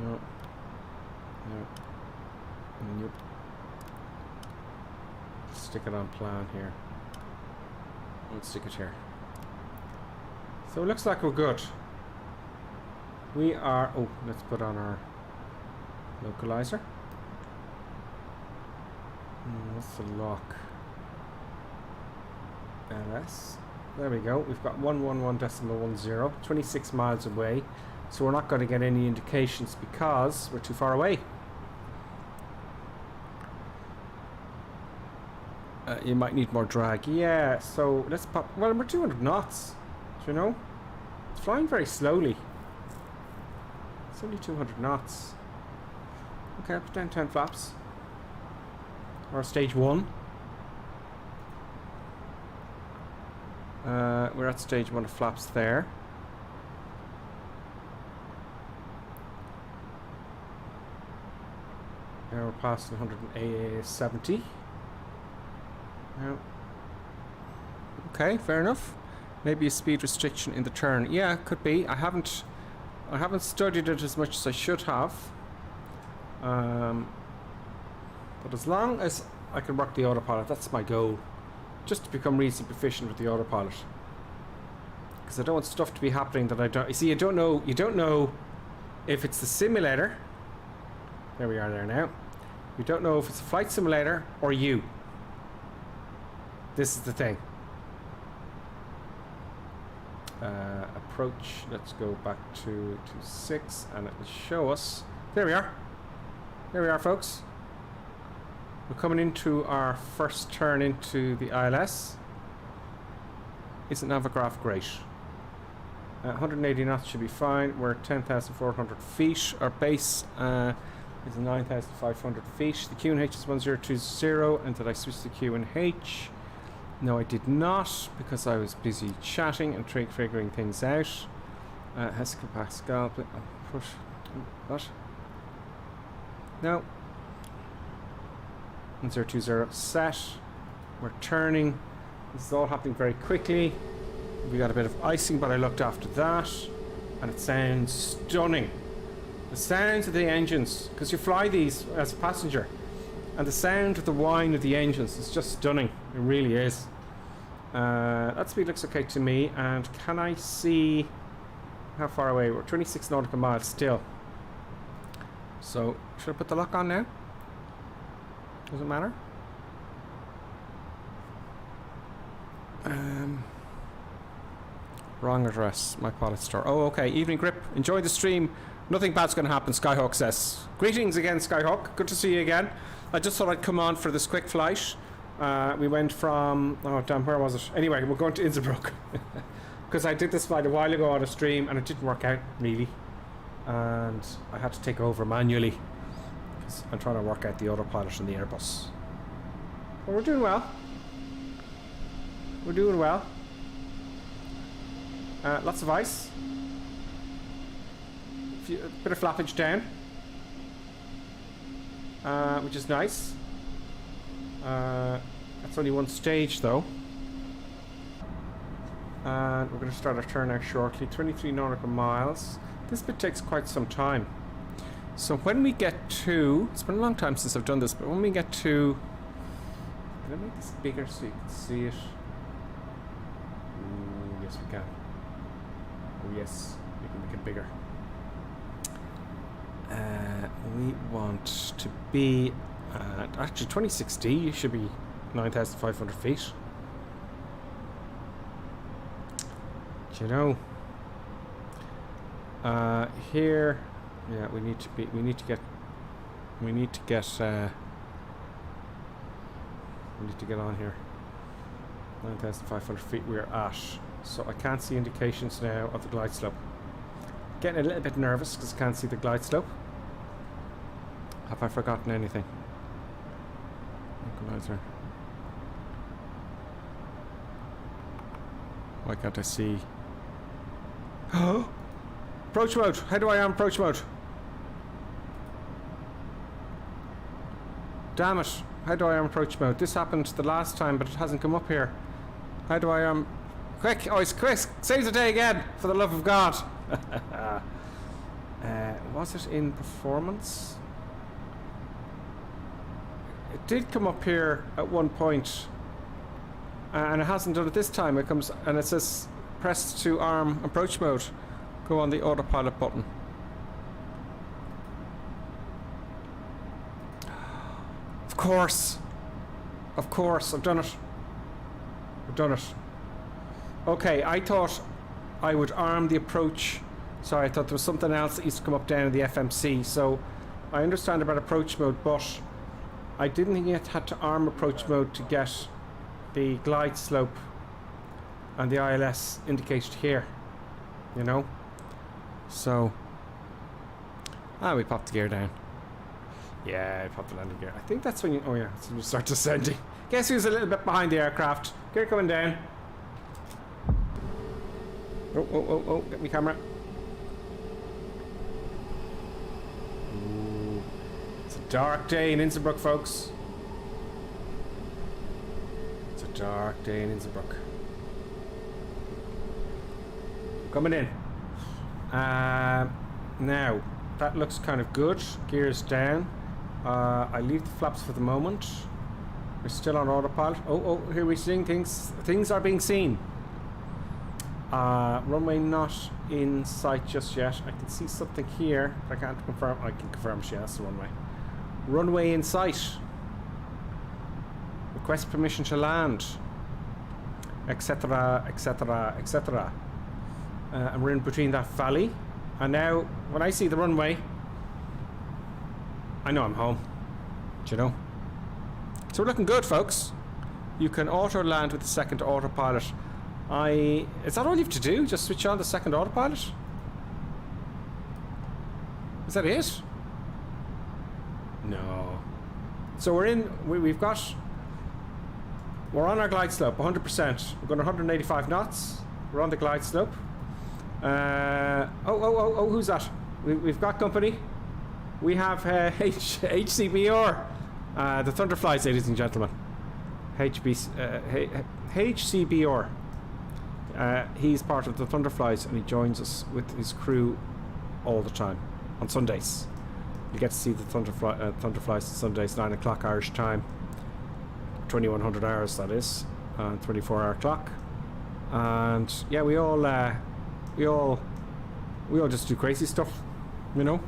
No. No. Nope. Stick it on plan here. Let's stick it here. So it looks like we're good. We are... Oh, let's put on our localizer. What's the lock? LS. There we go. We've got 111.10. 26 miles away. So we're not going to get any indications because we're too far away. You might need more drag. Yeah, so let's pop... Well, we're 200 knots. Do you know? It's flying very slowly. It's only 200 knots. Okay, I'll put down 10 flaps. Or stage 1. We're at stage 1 of flaps there. Now we're past 170. Now, okay, fair enough. Maybe a speed restriction in the turn. Yeah, could be. I haven't studied it as much as I should have. But as long as I can work the autopilot, that's my goal. Just to become reasonably proficient with the autopilot. Because I don't want stuff to be happening that I don't... You see, you don't know if it's the simulator. There we are there now. You don't know if it's a flight simulator or you. This is the thing. Approach. Let's go back to 6 and it will show us. There we are. There we are, folks. We're coming into our first turn into the ILS. Isn't Navigраф great? 180 knots should be fine. We're at 10,400 feet. Our base is 9,500 feet. The QNH is 1020. And did I switch to QNH? No, I did not, because I was busy chatting and figuring things out. Hectopascal. Push. What? No. 1020 set. We're turning. This is all happening very quickly. We got a bit of icing, but I looked after that, and it sounds stunning. The sounds of the engines, because you fly these as a passenger, and the sound of the whine of the engines is just stunning. It really is. That speed looks okay to me. And can I see how far away? We're 26 nautical miles still. So should I put the lock on now? Does it matter? Wrong address. My pilot store. Oh, okay. Evening grip. Enjoy the stream. Nothing bad's going to happen, Skyhawk says. Greetings again, Skyhawk. Good to see you again. I just thought I'd come on for this quick flight. We went from... Oh, damn, where was it? Anyway, we're going to Innsbruck. Because I did this flight a while ago on a stream, and it didn't work out, really. And I had to take over manually. Because I'm trying to work out the autopilot and the AirBus. But we're doing well. We're doing well. Lots of ice. A bit of flappage down. Which is nice. That's only one stage though. And we're going to start our turn out shortly. 23 nautical miles. This bit takes quite some time. So when we get to... It's been a long time since I've done this, but when we get to... Can I make this bigger so you can see it? Yes, we can. Oh yes, we can make it bigger. We want to be at... Actually, 26D should be 9,500 feet. Do you know? Here... Yeah, we need to get on here. 9,500 feet we're at. So I can't see indications now of the glide slope. Getting a little bit nervous because I can't see the glide slope. Have I forgotten anything? Equalizer. Why can't I see? Oh! Approach mode! How do I arm approach mode? Damn it! How do I arm approach mode? This happened the last time, but it hasn't come up here. How do I arm... Quick! Oh, it's quick! Save the day again! For the love of God! Was it in performance? It did come up here at one point, and it hasn't done it this time. It comes and it says press to arm approach mode. Go on the autopilot button. Of course, I've done it. I've done it. Okay, I thought I would arm the approach. Sorry, I thought there was something else that used to come up down in the FMC. So I understand about approach mode, but I didn't think you had to arm approach mode to get the glide slope and the ILS indicated here. You know? So... we popped the gear down. Yeah, I popped the landing gear. I think that's when you... Oh yeah, that's when you start descending. Guess who's a little bit behind the aircraft? Gear coming down. Oh, get me camera. Ooh. It's a dark day in Innsbruck, folks. It's a dark day in Innsbruck. Coming in. Now, that looks kind of good. Gears down. I leave the flaps for the moment. We're still on autopilot. Oh, here we're seeing things. Things are being seen. Runway not in sight just yet. I can see something here. I can't confirm. I can confirm she has the runway. Runway in sight. Request permission to land. Etc. Etc. Etc. And we're in between that valley. And now, when I see the runway, I know I'm home. Do you know? So we're looking good, folks. You can auto land with the second autopilot. Is that all you have to do? Just switch on the second autopilot? Is that it? No. So we're on our glide slope, 100%. We're going 185 knots. We're on the glide slope. Who's that? We've got company. We have HCBR. The Thunderflies, ladies and gentlemen. HCBR. He's part of the Thunderflies and he joins us with his crew all the time on Sundays. You get to see the Thunderflies on Sundays, 9 o'clock Irish time, 2100 hours that is, 24-hour clock. And yeah, we all just do crazy stuff, you know.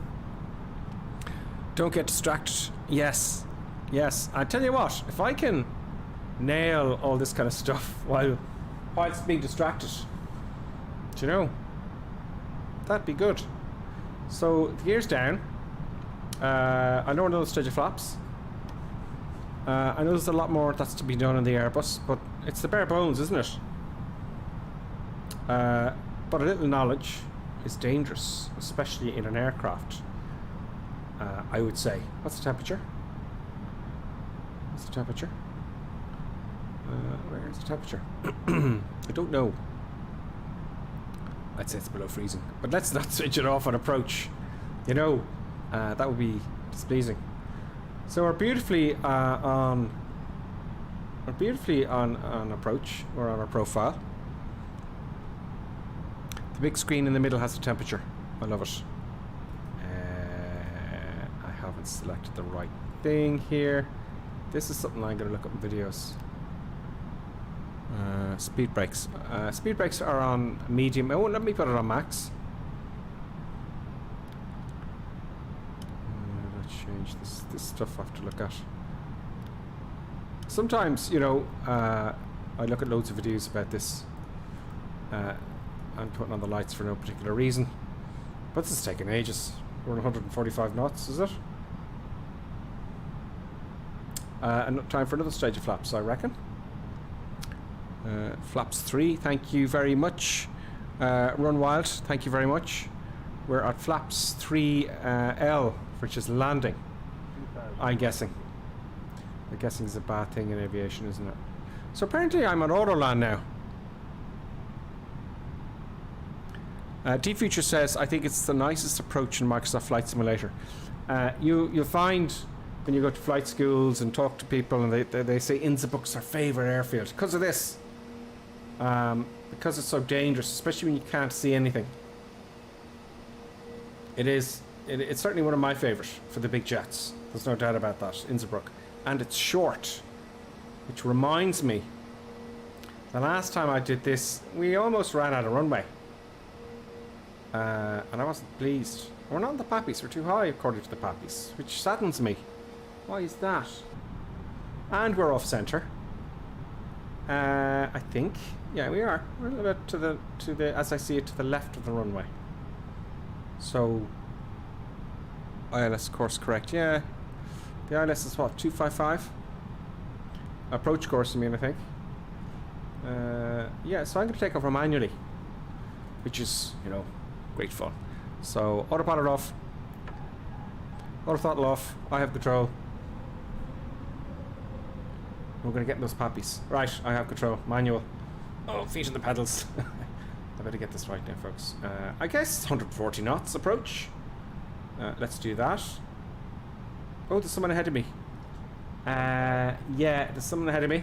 Don't get distracted. Yes. I tell you what, if I can nail all this kind of stuff whilst being distracted, do you know, that'd be good. So the gear's down. I know another stage of flaps. I know there's a lot more that's to be done in the Airbus, but it's the bare bones, isn't it? But a little knowledge is dangerous, especially in an aircraft. I would say. What's the temperature? Where's the temperature? I don't know. I'd say it's below freezing. But let's not switch it off on approach. You know, that would be displeasing. So we're beautifully on approach. We're on our profile. The big screen in the middle has the temperature. I love it. I haven't selected the right thing here. This is something I'm going to look up in videos. Speed brakes. Speed brakes are on medium. Oh, let me put it on max. Let's change this stuff I have to look at. Sometimes, you know, I look at loads of videos about this. I'm putting on the lights for no particular reason. But this is taking ages. We're 145 knots, is it? And time for another stage of flaps, I reckon. Flaps 3, thank you very much. Run Wild, thank you very much. We're at flaps 3L, which is landing. I'm guessing. I'm guessing is a bad thing in aviation, isn't it? So apparently I'm on auto land now. Deep Future says, I think it's the nicest approach in Microsoft Flight Simulator. You'll find when you go to flight schools and talk to people, and they say Innsbruck's their favourite airfield because of this. Because it's so dangerous, especially when you can't see anything. It's certainly one of my favourite for the big jets. There's no doubt about that, Innsbruck. And it's short, which reminds me, the last time I did this, we almost ran out of runway. And I wasn't pleased. We're not on the Pappies, we're too high according to the Pappies, which saddens me. Why is that? And we're off centre. I think. Yeah, we are. We're a little bit to the as I see it, to the left of the runway. So ILS course correct, yeah. The ILS is what, 255? Approach course, I mean, I think. Yeah, so I'm going to take over manually, which is, you know, great fun. So autopilot off, auto throttle off. I have control. We're going to get in those Pappies. Right, I have control. Manual. Oh, feet on the pedals. I better get this right now, folks. I guess 140 knots approach. Let's do that. Oh, there's someone ahead of me. Yeah, there's someone ahead of me.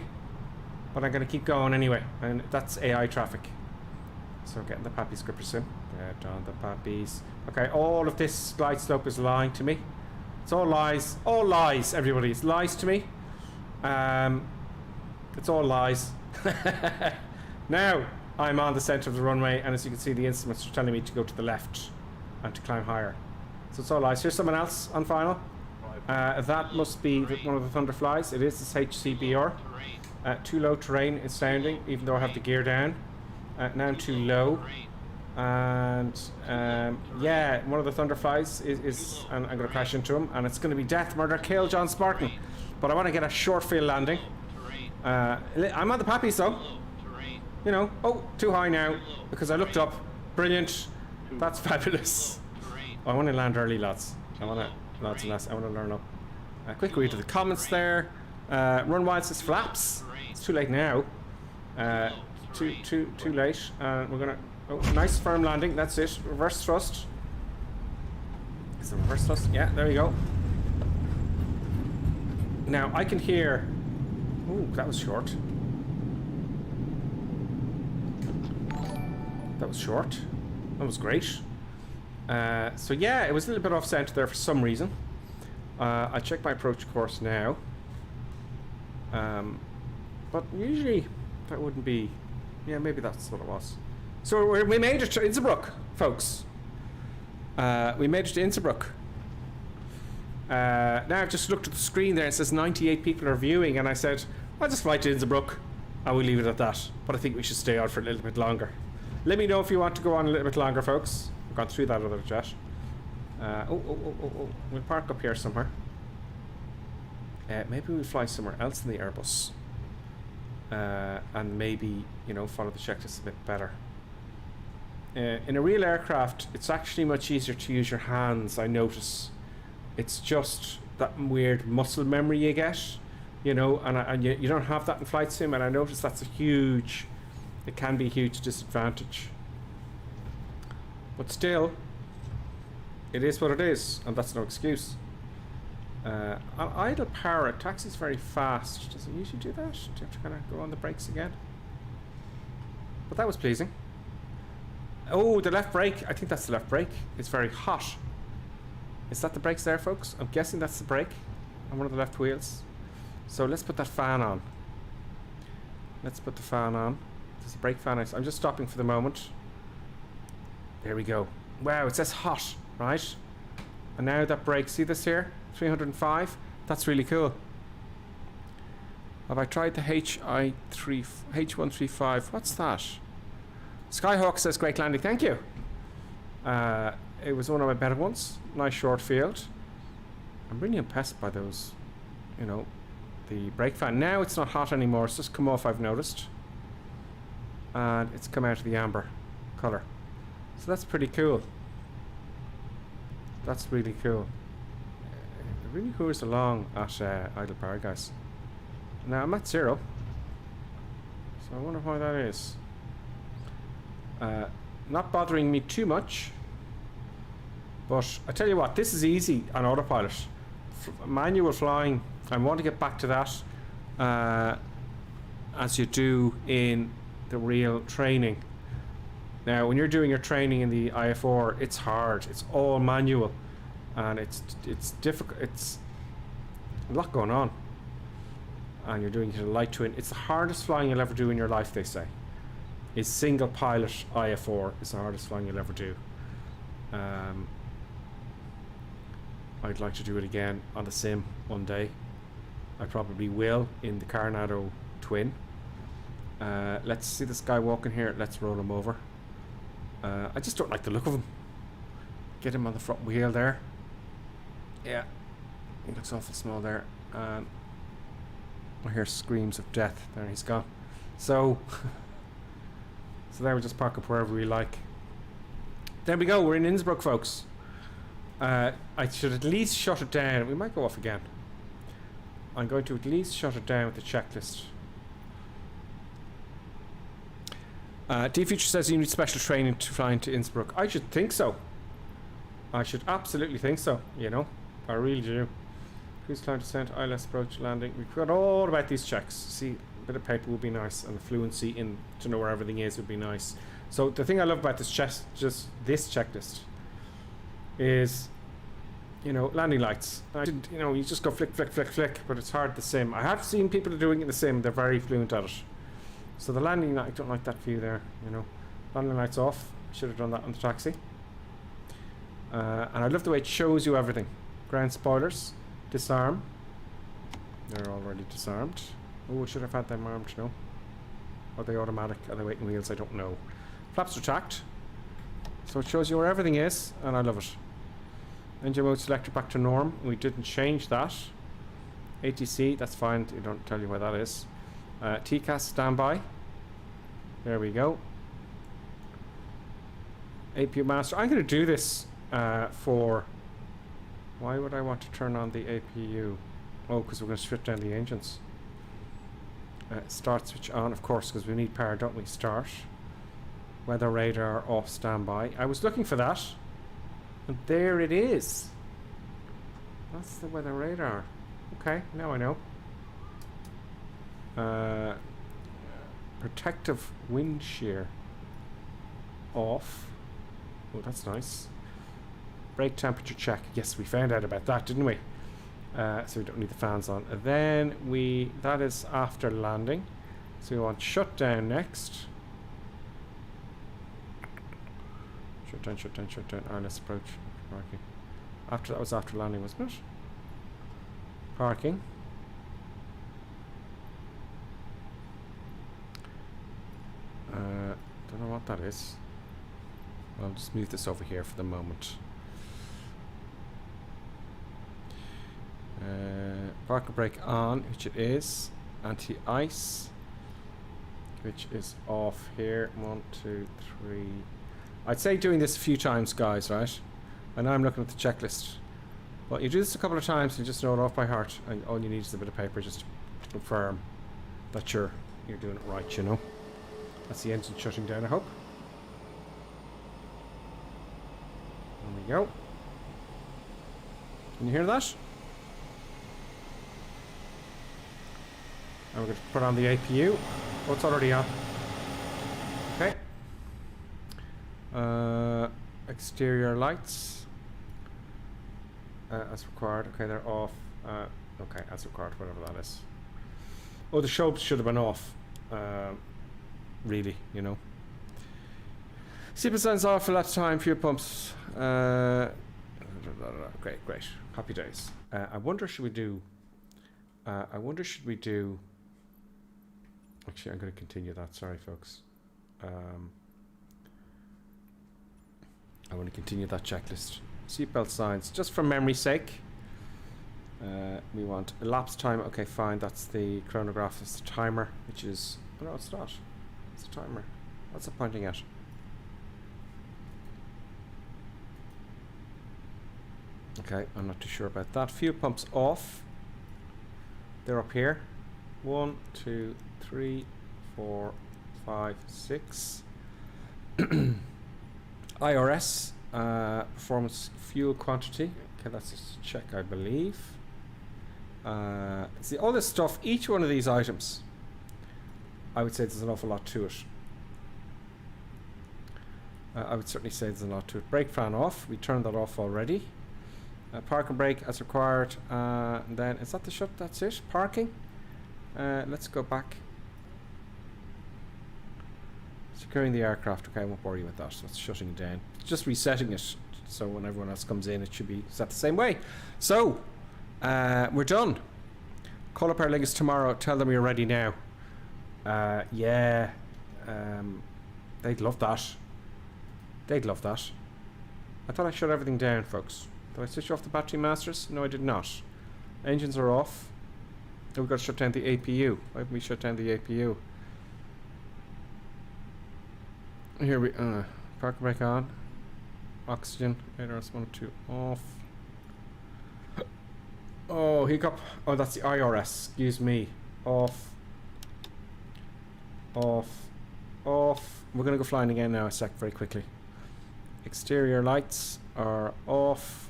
But I'm going to keep going anyway. And that's AI traffic. So getting the Pappies grippers in. Get on the Pappies. Okay, all of this glide slope is lying to me. It's all lies. All lies, everybody. It's lies to me. It's all lies. Now I'm on the centre of the runway, and as you can see, the instruments are telling me to go to the left and to climb higher. So it's all lies. Here's someone else on final. That must be one of the Thunderflies. It is this HCBR. Too low terrain is sounding, even though I have the gear down. Now I'm too low. And yeah, one of the Thunderflies is and I'm going to crash into him, and it's going to be death, murder, kill John Spartan. But I want to get a short field landing. I'm on the Pappies though. You know, oh, too high now because I looked up. Brilliant. That's fabulous. Oh, I want to land early, lads. I want to, lads and lads, I want to learn up. Quick read of the comments there. Run wild says flaps. It's too late now. Too late. We're gonna. Oh, nice firm landing. That's it. Reverse thrust. Is the reverse thrust? Yeah, there we go. Now I can hear. Ooh, that was short. That was short. That was great. So yeah, it was a little bit off center there for some reason. I check my approach course now. But usually that wouldn't be. Yeah, maybe that's what it was. So we made it to Innsbruck, folks. We made it to Innsbruck. Now I've just looked at the screen there. It says 98 people are viewing, and I said, I'll just fly to Innsbruck, and we'll leave it at that. But I think we should stay on for a little bit longer. Let me know if you want to go on a little bit longer, folks. I've gone through that other jet. We'll park up here somewhere. Maybe we'll fly somewhere else in the Airbus. And maybe, you know, follow the checklist a bit better. In a real aircraft, it's actually much easier to use your hands, I notice. It's just that weird muscle memory you get, you know, and you don't have that in flight sim, and I notice that's it can be a huge disadvantage. But still, it is what it is, and that's no excuse. On idle power, it taxis very fast. Does it usually do that? Do you have to kind of go on the brakes again? But that was pleasing. Oh, the left brake. I think that's the left brake. It's very hot. Is that the brakes there, folks? I'm guessing that's the brake on one of the left wheels. So let's put that fan on. Let's put the fan on. There's a brake fan. I'm just stopping for the moment. There we go. Wow, it says hot, right? And now that brake, see this here? 305. That's really cool. Have I tried the H135? What's that? Skyhawk says great landing. Thank you. It was one of my better ones. Nice short field. I'm really impressed by those. You know, the brake fan. Now it's not hot anymore. It's just come off, I've noticed. And it's come out of the amber color. So that's pretty cool. That's really cool. It really hooves along at idle power, guys. Now I'm at 0. So I wonder why that is. Not bothering me too much. But I tell you what, this is easy on autopilot. Manual flying, I want to get back to that as you do in the real training. Now when you're doing your training in the IFR, it's hard. It's all manual, and it's difficult. It's a lot going on, and you're doing it in a light twin. It's the hardest flying you'll ever do in your life, they say. Is single pilot IFR is the hardest flying you'll ever do. I'd like to do it again on the sim one day. I probably will in the Carnado twin. Let's see this guy walking here. Let's roll him over. I just don't like the look of him. Get him on the front wheel there. Yeah, he looks awful small there. And I hear screams of death. There, he's gone. So, so there we just park up wherever we like. There we go. We're in Innsbruck, folks. I should at least shut it down. We might go off again. I'm going to at least shut it down with the checklist. D-Future says you need special training to fly into Innsbruck. I should think so. I should absolutely think so, you know. I really do. Cruise climb descent, ILS approach, landing. We've got all about these checks. See, a bit of paper would be nice, and the fluency in to know where everything is would be nice. So the thing I love about this this checklist is, you know, landing lights. I didn't, you know, you just go flick, flick, flick, flick, but it's hard the sim. I have seen people doing it the sim. They're very fluent at it. So the landing light, I don't like that view there, you know. Landing lights off. Should have done that on the taxi. And I love the way it shows you everything. Ground spoilers. Disarm. They're already disarmed. Oh, should have had them armed, no. Are they automatic? Are they waiting wheels? I don't know. Flaps retract. So it shows you where everything is, and I love it. Engine mode selector back to norm. We didn't change that. ATC, that's fine. They don't tell you where that is. TCAS standby. There we go. APU master. I'm going to do this for... Why would I want to turn on the APU? Oh, because we're going to shut down the engines. Start switch on, of course, because we need power, don't we? Start. Weather radar off standby. I was looking for that. And there it is. That's the weather radar. Okay, now I know. Protective wind shear off. Oh, that's nice. Brake temperature check. Yes, we found out about that, didn't we? So we don't need the fans on. And then that is after landing. So we want shutdown next. Shutdown, shutdown, shutdown. Let's approach. Parking. That was after landing, wasn't it? Parking. Don't know what that is. I'll just move this over here for the moment. Parking brake on, which it is. Anti-ice, which is off here. 1, 2, 3. I'd say doing this a few times, guys, right? I know I'm looking at the checklist. But you do this a couple of times and you just know it off by heart. And all you need is a bit of paper just to confirm that you're doing it right, you know? That's the engine shutting down, I hope. There we go. Can you hear that? And we're going to put on the APU. Oh, it's already on. Okay. Exterior lights. As required. Okay, they're off. Okay, as required, whatever that is. Oh, the shows should have been off. Really, you know. Seatbelt signs off for lap time, fuel pumps. Great, great. Happy days. I wonder should we do... Actually, I'm going to continue that. Sorry, folks. I want to continue that checklist. Seatbelt signs, just for memory's sake. We want elapsed time. Okay, fine. That's the chronograph. That's the timer, which is... Oh, no, it's not. It's a timer. What's it pointing at? Okay, I'm not too sure about that. Fuel pumps off. They're up here. 1, 2, 3, 4, 5, 6. IRS, performance fuel quantity. Okay, that's a check, I believe. See, all this stuff, each one of these items, I would say there's an awful lot to it. I would certainly say there's a lot to it. Brake fan off. We turned that off already. Park and brake as required. And then, is that the shut? That's it. Parking. Let's go back. Securing the aircraft. Okay, I won't bore you with that. So it's shutting it down. Just resetting it. So when everyone else comes in, it should be set the same way. So, we're done. Call up Aer Lingus tomorrow. Tell them you're ready now. Yeah. They'd love that. They'd love that. I thought I shut everything down, folks. Did I switch off the battery masters? No, I did not. Engines are off. Oh, we've got to shut down the APU. Why haven't we shut down the APU? Here we park brake on. Oxygen. AirBus 1, 2 off. Oh, hiccup. Oh, that's the IRS. Excuse me. Off. Off. Off. We're going to go flying again now a sec, very quickly. Exterior lights are off.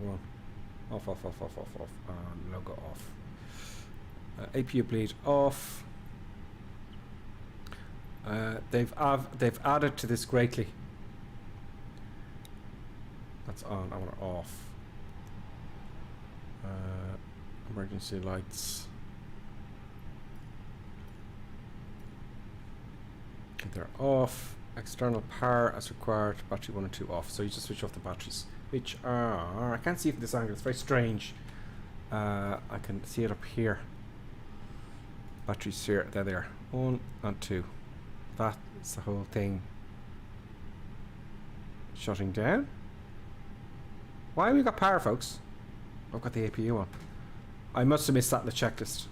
No, off, off, off, off, off, off, off. Logo off. APU bleed off. They've added to this greatly. That's on. I want it off. Emergency lights. They're off. External power as required. Battery 1 and 2 off. So you just switch off the batteries, which are, I can't see from this angle. It's very strange. I can see it up here. Batteries here. They're there. 1 and 2. That's the whole thing. Shutting down. Why have we got power, folks? I've got the APU on. I must have missed that in the checklist.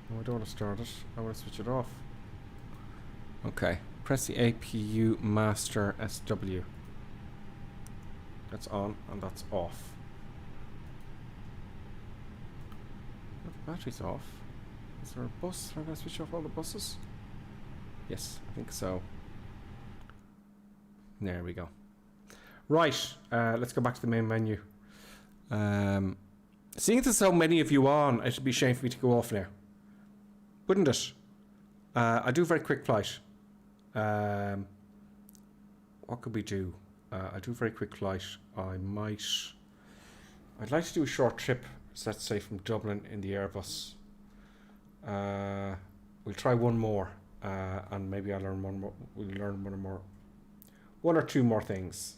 No, I don't want to start it. I want to switch it off. Okay. Press the APU master SW. That's on and that's off. The battery's off. Is there a bus? Am I going to switch off all the buses? Yes, I think so. There we go. Right, let's go back to the main menu. Seeing there's so many of you on, it would be a shame for me to go off now. Wouldn't it? I do a very quick flight. What could we do? I do a very quick flight. I'd like to do a short trip, so let's say from Dublin in the AirBus. We'll try one more, and maybe I'll learn one more. We'll learn one or two more things.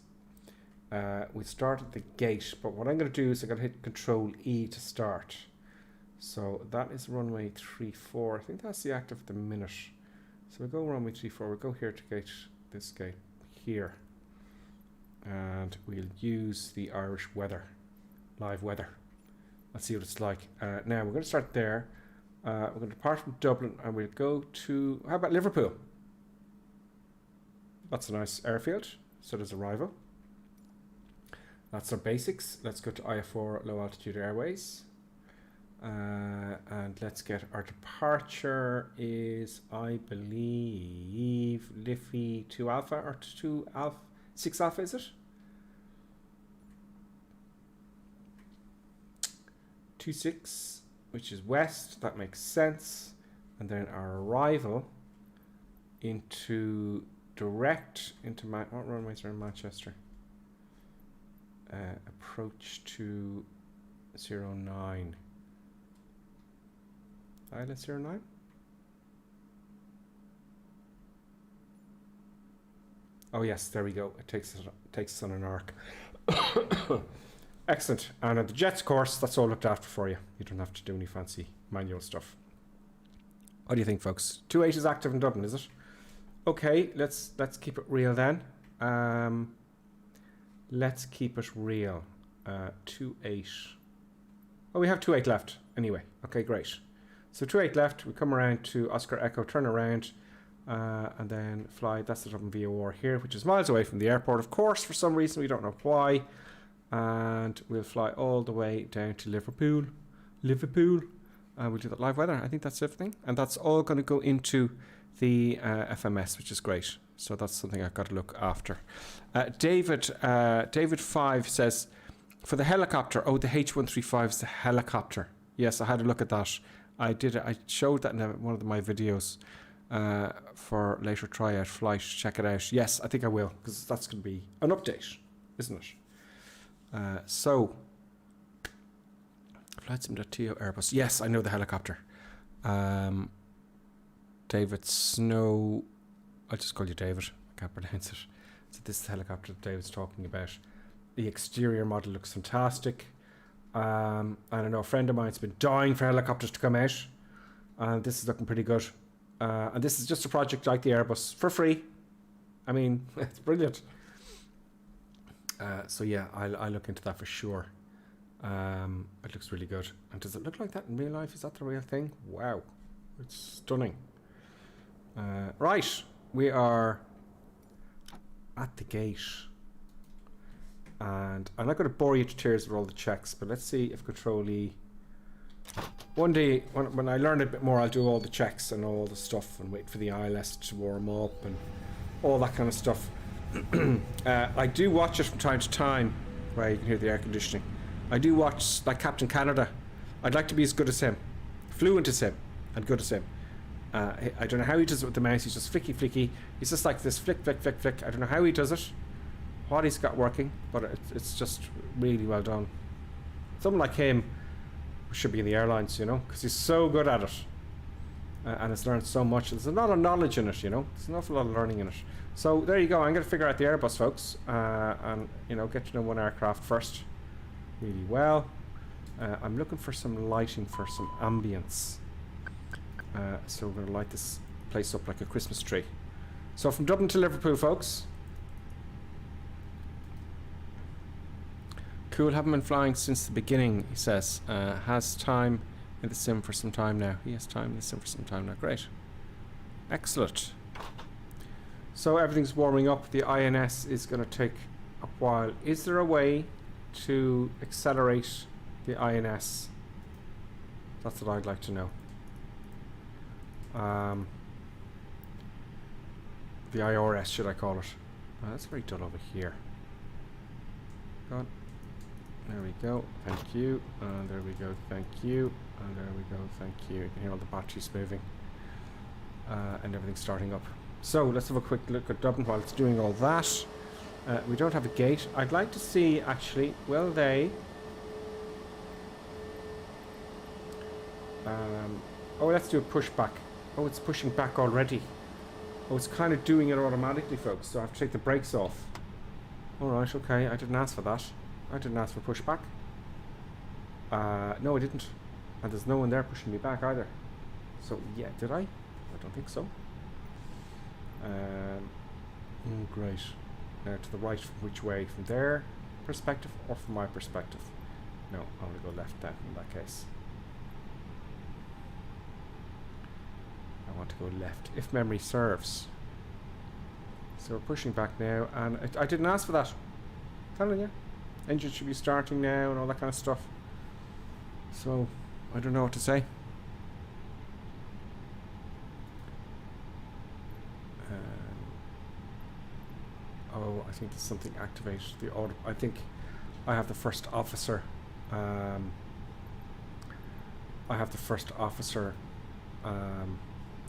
We start at the gate, but what I'm going to do is I'm going to hit Control E to start. So that is runway 34. I think that's the active at the minute. So we'll go runway 34. We'll go here to gate, this gate here. And we'll use the Irish weather, live weather. Let's see what it's like. Now we're going to start there. We're going to depart from Dublin and we'll go to, how about Liverpool? That's a nice airfield. So there's arrival. That's our basics. Let's go to IF4 low altitude airways. And let's get our departure is, I believe, Liffey 2 Alpha or 2 Alpha, 6 Alpha, is it? 26, which is west. That makes sense. And then our arrival into direct into what runways are in Manchester? Approach to 09. Islet 09. Oh yes, there we go. It takes us on an arc. Excellent. And at the jets course, that's all looked after for you. You don't have to do any fancy manual stuff. What do you think, folks? 28 is active in Dublin, is it? Okay, let's keep it real then. Let's keep it real. 28. Oh, we have 28 left anyway. Okay, great. So 28 left. We come around to Oscar Echo, turn around, and then fly. That's the Dublin VOR here, which is miles away from the airport, of course, for some reason. We don't know why. And we'll fly all the way down to Liverpool. And we'll do that live weather. I think that's everything. And that's all going to go into the FMS, which is great. So that's something I've got to look after. David 5 says, for the helicopter, the H135 is the helicopter. Yes, I had a look at that. I showed that in one of my videos for later tryout flight. Check it out. Yes, I think I will, because that's going to be an update, isn't it? So, Flight Sim.to AirBus. Yes, I know the helicopter. David Snow. I'll just call you David. I can't pronounce it. So this is the helicopter that David's talking about. The exterior model looks fantastic. I don't know, a friend of mine's been dying for helicopters to come out. And this is looking pretty good. And this is just a project like the AirBus for free. I mean, it's brilliant. So yeah, I'll look into that for sure. It looks really good. And does it look like that in real life? Is that the real thing? Wow, it's stunning. Right, we are at the gate. And I'm not going to bore you to tears with all the checks, but let's see if Control E. One day, when I learn a bit more, I'll do all the checks and all the stuff and wait for the ILS to warm up and all that kind of stuff. I do watch it from time to time, where you can hear the air conditioning. I do watch like Captain Canada. I'd like to be as good as him. Fluent as him and good as him. I don't know how he does it with the mouse. He's just flicky. He's just like this flick. I don't know how he does it, what he's got working, but it's just really well done. Someone like him should be in the airlines, you know, because he's so good at it. And has learned so much. There's a lot of knowledge in it, you know. There's an awful lot of learning in it. So there you go. I'm going to figure out the Airbus, folks, and you know, get to know one aircraft first really well. I'm looking for some lighting for some ambience. So we're going to light this place up like a Christmas tree. So from Dublin to Liverpool, folks. Cool, haven't been flying since the beginning, he says. Has time in the sim for some time now. He has time in the sim for some time now. Great. Excellent. So everything's warming up. The INS is going to take a while. Is there a way to accelerate the INS? That's what I'd like to know. The IRS, should I call it? That's very dull over here. Go on. There we go. Thank you. And there we go. Thank you. And there we go. Thank you. You can hear all the batteries moving. And everything's starting up. So let's have a quick look at Dublin while it's doing all that. We don't have a gate. I'd like to see, actually, will they... oh, let's do a pushback. Oh, it's pushing back already. Oh, it's kind of doing it automatically, folks. So I have to take the brakes off. Alright, okay. I didn't ask for that. I didn't ask for pushback. No, I didn't. And there's no one there pushing me back either. So, yeah, did I? I don't think so. Oh, great. Now to the right, from which way? From their perspective or from my perspective? No, I'm going to go left then in that case. I want to go left, if memory serves. So we're pushing back now, and I didn't ask for that. Telling you. Engine should be starting now and all that kind of stuff. So, I don't know what to say. Oh, I think there's something activated. The auto. I think I have the first officer. I have the first officer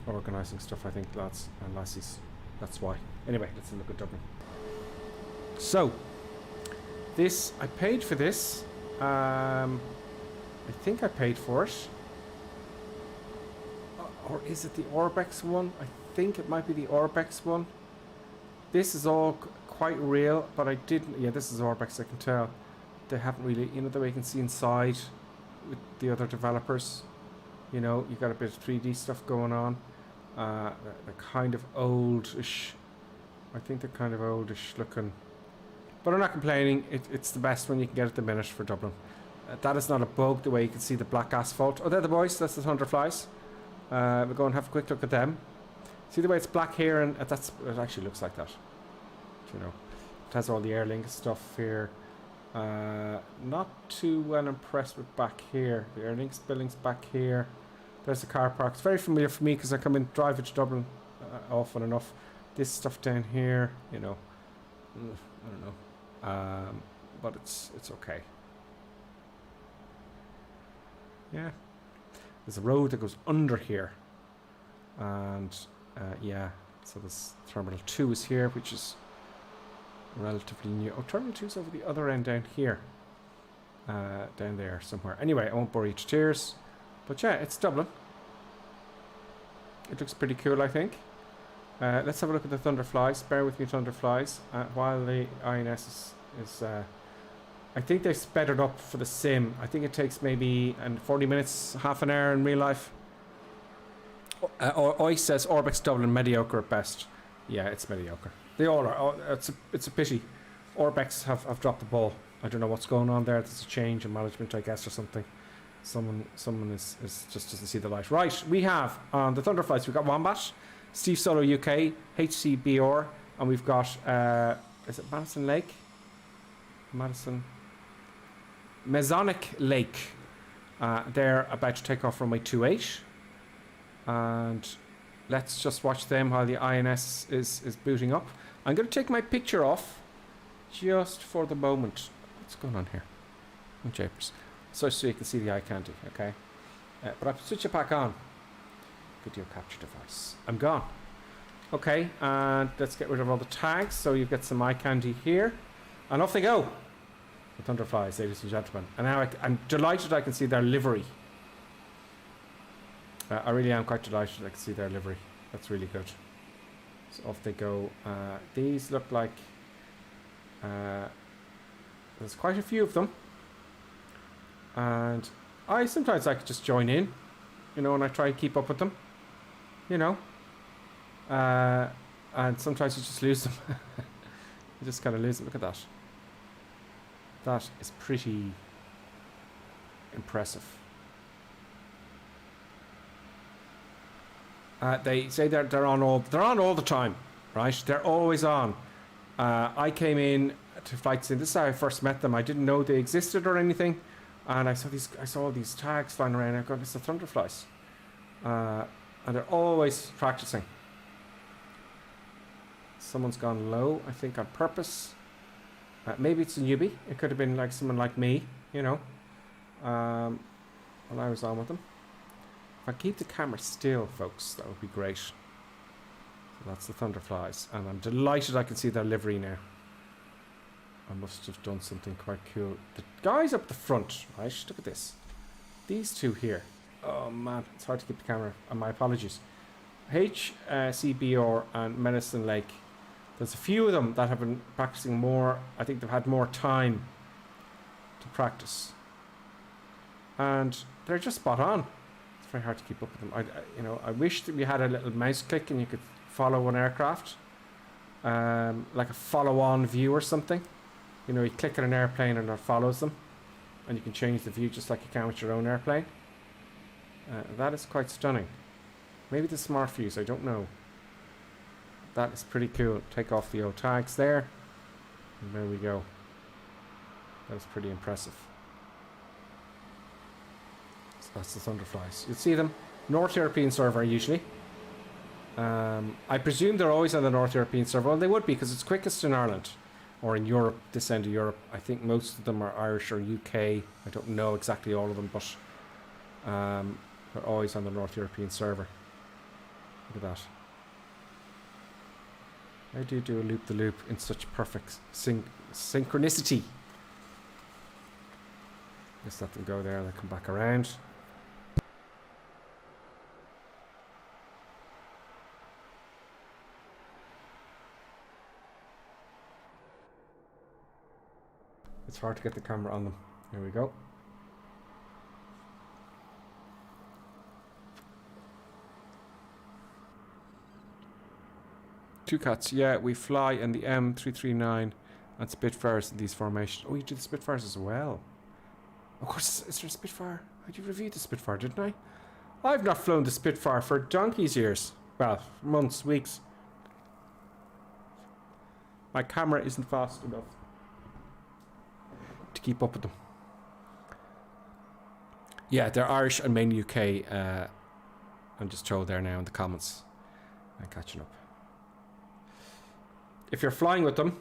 organising stuff, I think, lads and lassies. That's why. Anyway, let's look at Dublin. So, this, I paid for this. I think I paid for it. Or is it the Orbex one? I think it might be the Orbex one. This is all quite real, but I didn't... Yeah, this is Orbex, I can tell. They haven't really... You know, the way you can see inside with the other developers. You know, you got a bit of 3D stuff going on. They're kind of oldish. I think they're kind of oldish looking. But I'm not complaining. It's the best one you can get at the minute for Dublin. That is not a bug, the way you can see the black asphalt. Oh, they're the boys. That's the Thunderflies. We'll go and have a quick look at them. See the way it's black here, and that's it actually looks like that. You know, it has all the Aer Lingus stuff here. Not too well impressed with back here. The Aer Lingus building's back here. There's the car park. It's very familiar for me because I come in drive to Dublin often enough. This stuff down here, you know, I don't know, but it's okay. Yeah, there's a road that goes under here, and yeah, so this Terminal 2 is here, which is relatively new. Oh, Terminal 2 is over the other end down here, down there somewhere. Anyway, I won't bore you to tears, but yeah, it's Dublin. It looks pretty cool, I think. Let's have a look at the Thunderflies. Bear with me, Thunderflies. While the INS is I think they've sped it up for the sim. I think it takes maybe 40 minutes, half an hour in real life. Ois says Orbex Dublin mediocre at best. Yeah, it's mediocre. They all are. Oh, it's a pity. Orbex have dropped the ball. I don't know what's going on there. There's a change in management, I guess, or something. Someone is just doesn't see the light. Right, we have on the Thunderflights, we've got Wombat, Steve Solo UK, HCBR, and we've got is it Madison Lake? Masonic Lake. They're about to take off runway 28, and let's just watch them while the INS is booting up. I'm going to take my picture off just for the moment. What's going on here? Oh, japers. So you can see the eye candy, okay? But I'll switch it back on. Video capture device. I'm gone. Okay, and let's get rid of all the tags. So you get some eye candy here. And off they go. The Thunderflies, ladies and gentlemen. And now I'm delighted I can see their livery. I really am quite delighted I can see their livery. That's really good. So off they go. These look like... there's quite a few of them. And sometimes I could just join in. You know, and I try and keep up with them. You know. And sometimes you just lose them. You just kind of lose them. Look at that. That is pretty impressive. They say they're on all the time, right? They're always on. I came in to Flight Sim. This is how I first met them. I didn't know they existed or anything, and I saw these tags flying around. I go, it's the Thunderflies, and they're always practicing. Someone's gone low, I think, on purpose. Maybe it's a newbie. It could have been like someone like me, you know. When I was on with them. If I keep the camera still, folks, that would be great. So that's the Thunderflies, and I'm delighted I can see their livery now. I must have done something quite cool. The guys up the front, right? Look at this. These two here. Oh man, it's hard to keep the camera. And my apologies. HCBR and Medicine Lake. There's a few of them that have been practicing more. I think they've had more time to practice, and they're just spot on. It's very hard to keep up with them. I wish that we had a little mouse click and you could follow an aircraft, like a follow-on view or something. You know, you click on an airplane and it follows them, and you can change the view just like you can with your own airplane. That is quite stunning. Maybe the smart views, I don't know. That is pretty cool. Take off the old tags there. And there we go. That was pretty impressive. So that's the Thunderflies. You'll see them. North European server usually. I presume they're always on the North European server. Well, they would be because it's quickest in Ireland. Or in Europe, this end of Europe. I think most of them are Irish or UK. I don't know exactly all of them, but they're always on the North European server. Look at that. I do a loop-the-loop in such perfect synchronicity. Just let them go there and then come back around. It's hard to get the camera on them. Here we go. Two cats, yeah, we fly in the M339 and Spitfires in these formations. Oh, you do the Spitfires as well. Of course, is there a Spitfire? I did review the Spitfire, didn't I? I've not flown the Spitfire for donkey's years. Well, months, weeks. My camera isn't fast enough to keep up with them. Yeah, they're Irish and main UK. I'm just told there now in the comments. I'm catching up. If you're flying with them,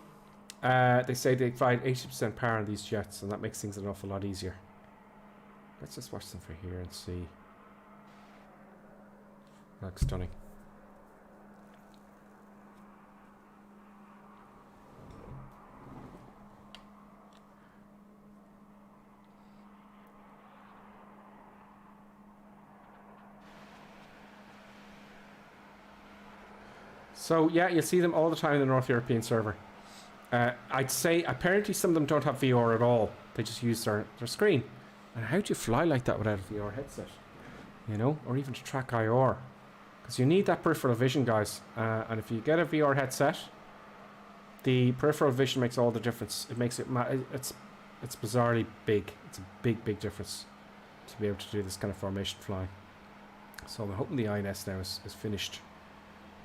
they say they fly at 80% power on these jets, and that makes things an awful lot easier. Let's just watch them from here and see. That looks stunning. So yeah, you'll see them all the time in the North European server. I'd say apparently some of them don't have VR at all. They just use their screen. And how do you fly like that without a VR headset? You know, or even to track IR. Because you need that peripheral vision, guys. And if you get a VR headset, the peripheral vision makes all the difference. It makes it, it's bizarrely big. It's a big difference to be able to do this kind of formation flying. So I'm hoping the INS now is finished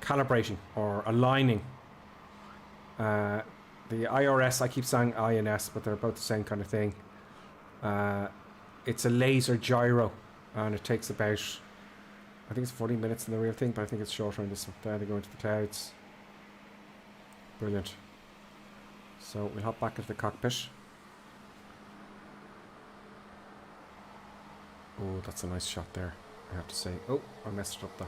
calibrating or aligning. The IRS, I keep saying INS, but they're both the same kind of thing. It's a laser gyro, and it takes about, I think it's 40 minutes in the real thing, but I think it's shorter in this one. There they go into the clouds. Brilliant. So we'll hop back into the cockpit. Oh, that's a nice shot there, I have to say. Oh, I messed it up though.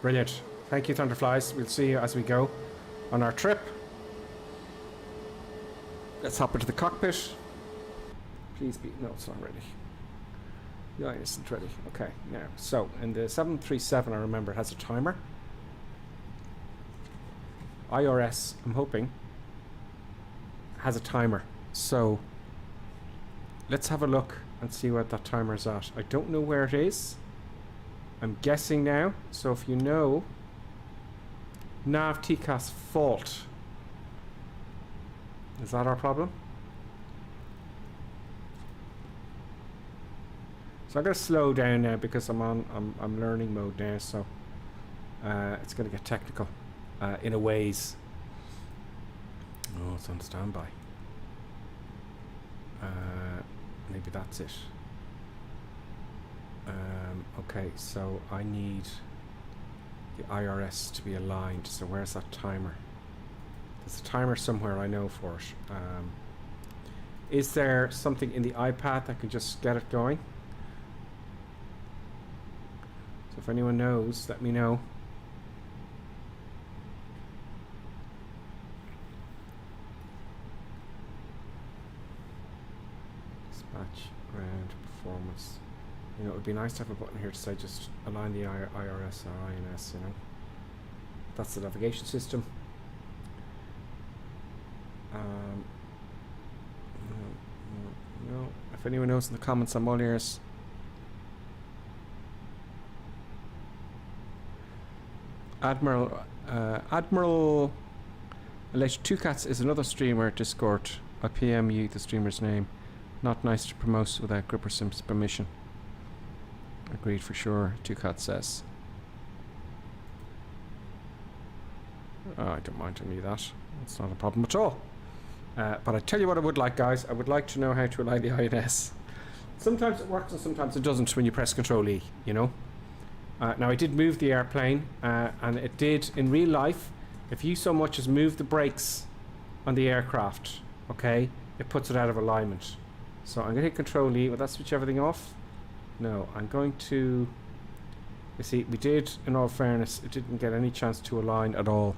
Brilliant. Thank you, Thunderflies. We'll see you as we go on our trip. Let's hop into the cockpit. Please be... No, it's not ready. Yeah, it isn't ready. Okay, now. So, in the 737, I remember, it has a timer. IRS, I'm hoping, has a timer. So, let's have a look and see what that timer is at. I don't know where it is. I'm guessing now. So, if you know... Nav TCAS fault. Is that our problem? So I'm going to slow down now because I'm learning mode now, so it's going to get technical in a ways. Oh, it's on standby. Maybe that's it. Okay, so I need the IRS to be aligned. So where's that timer? There's a timer somewhere, I know for it. Is there something in the iPad that can just get it going? So if anyone knows, let me know. Dispatch, ground, performance. You know, it would be nice to have a button here to say just align the IRS or INS, you know. That's the navigation system. No. If anyone knows in the comments, I'm all ears. Admiral alleged Two Cats is another streamer Discord. I PM you the streamer's name. Not nice to promote without Gripper Sim's permission. Agreed for sure, Two Cats says. Oh, I don't mind any of that. It's not a problem at all. But I tell you what I would like, guys. I would like to know how to align the INS. Sometimes it works and sometimes it doesn't when you press Control E, you know. Now I did move the airplane and it did in real life. If you so much as move the brakes on the aircraft, okay, it puts it out of alignment. So I'm going to hit Control E. Will that switch everything off? No, I'm going to... You see, we did, in all fairness, it didn't get any chance to align at all.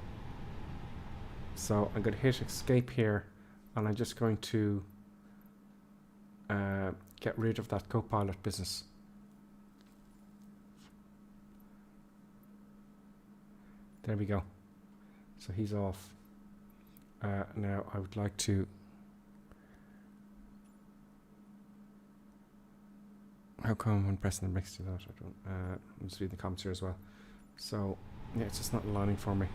So I'm going to hit Escape here. And I'm just going to get rid of that Copilot business. There we go. So he's off. Now I would like to... How come when pressing the mix do that? I don't... I'm just reading the comments here as well. So, yeah, it's just not aligning for me.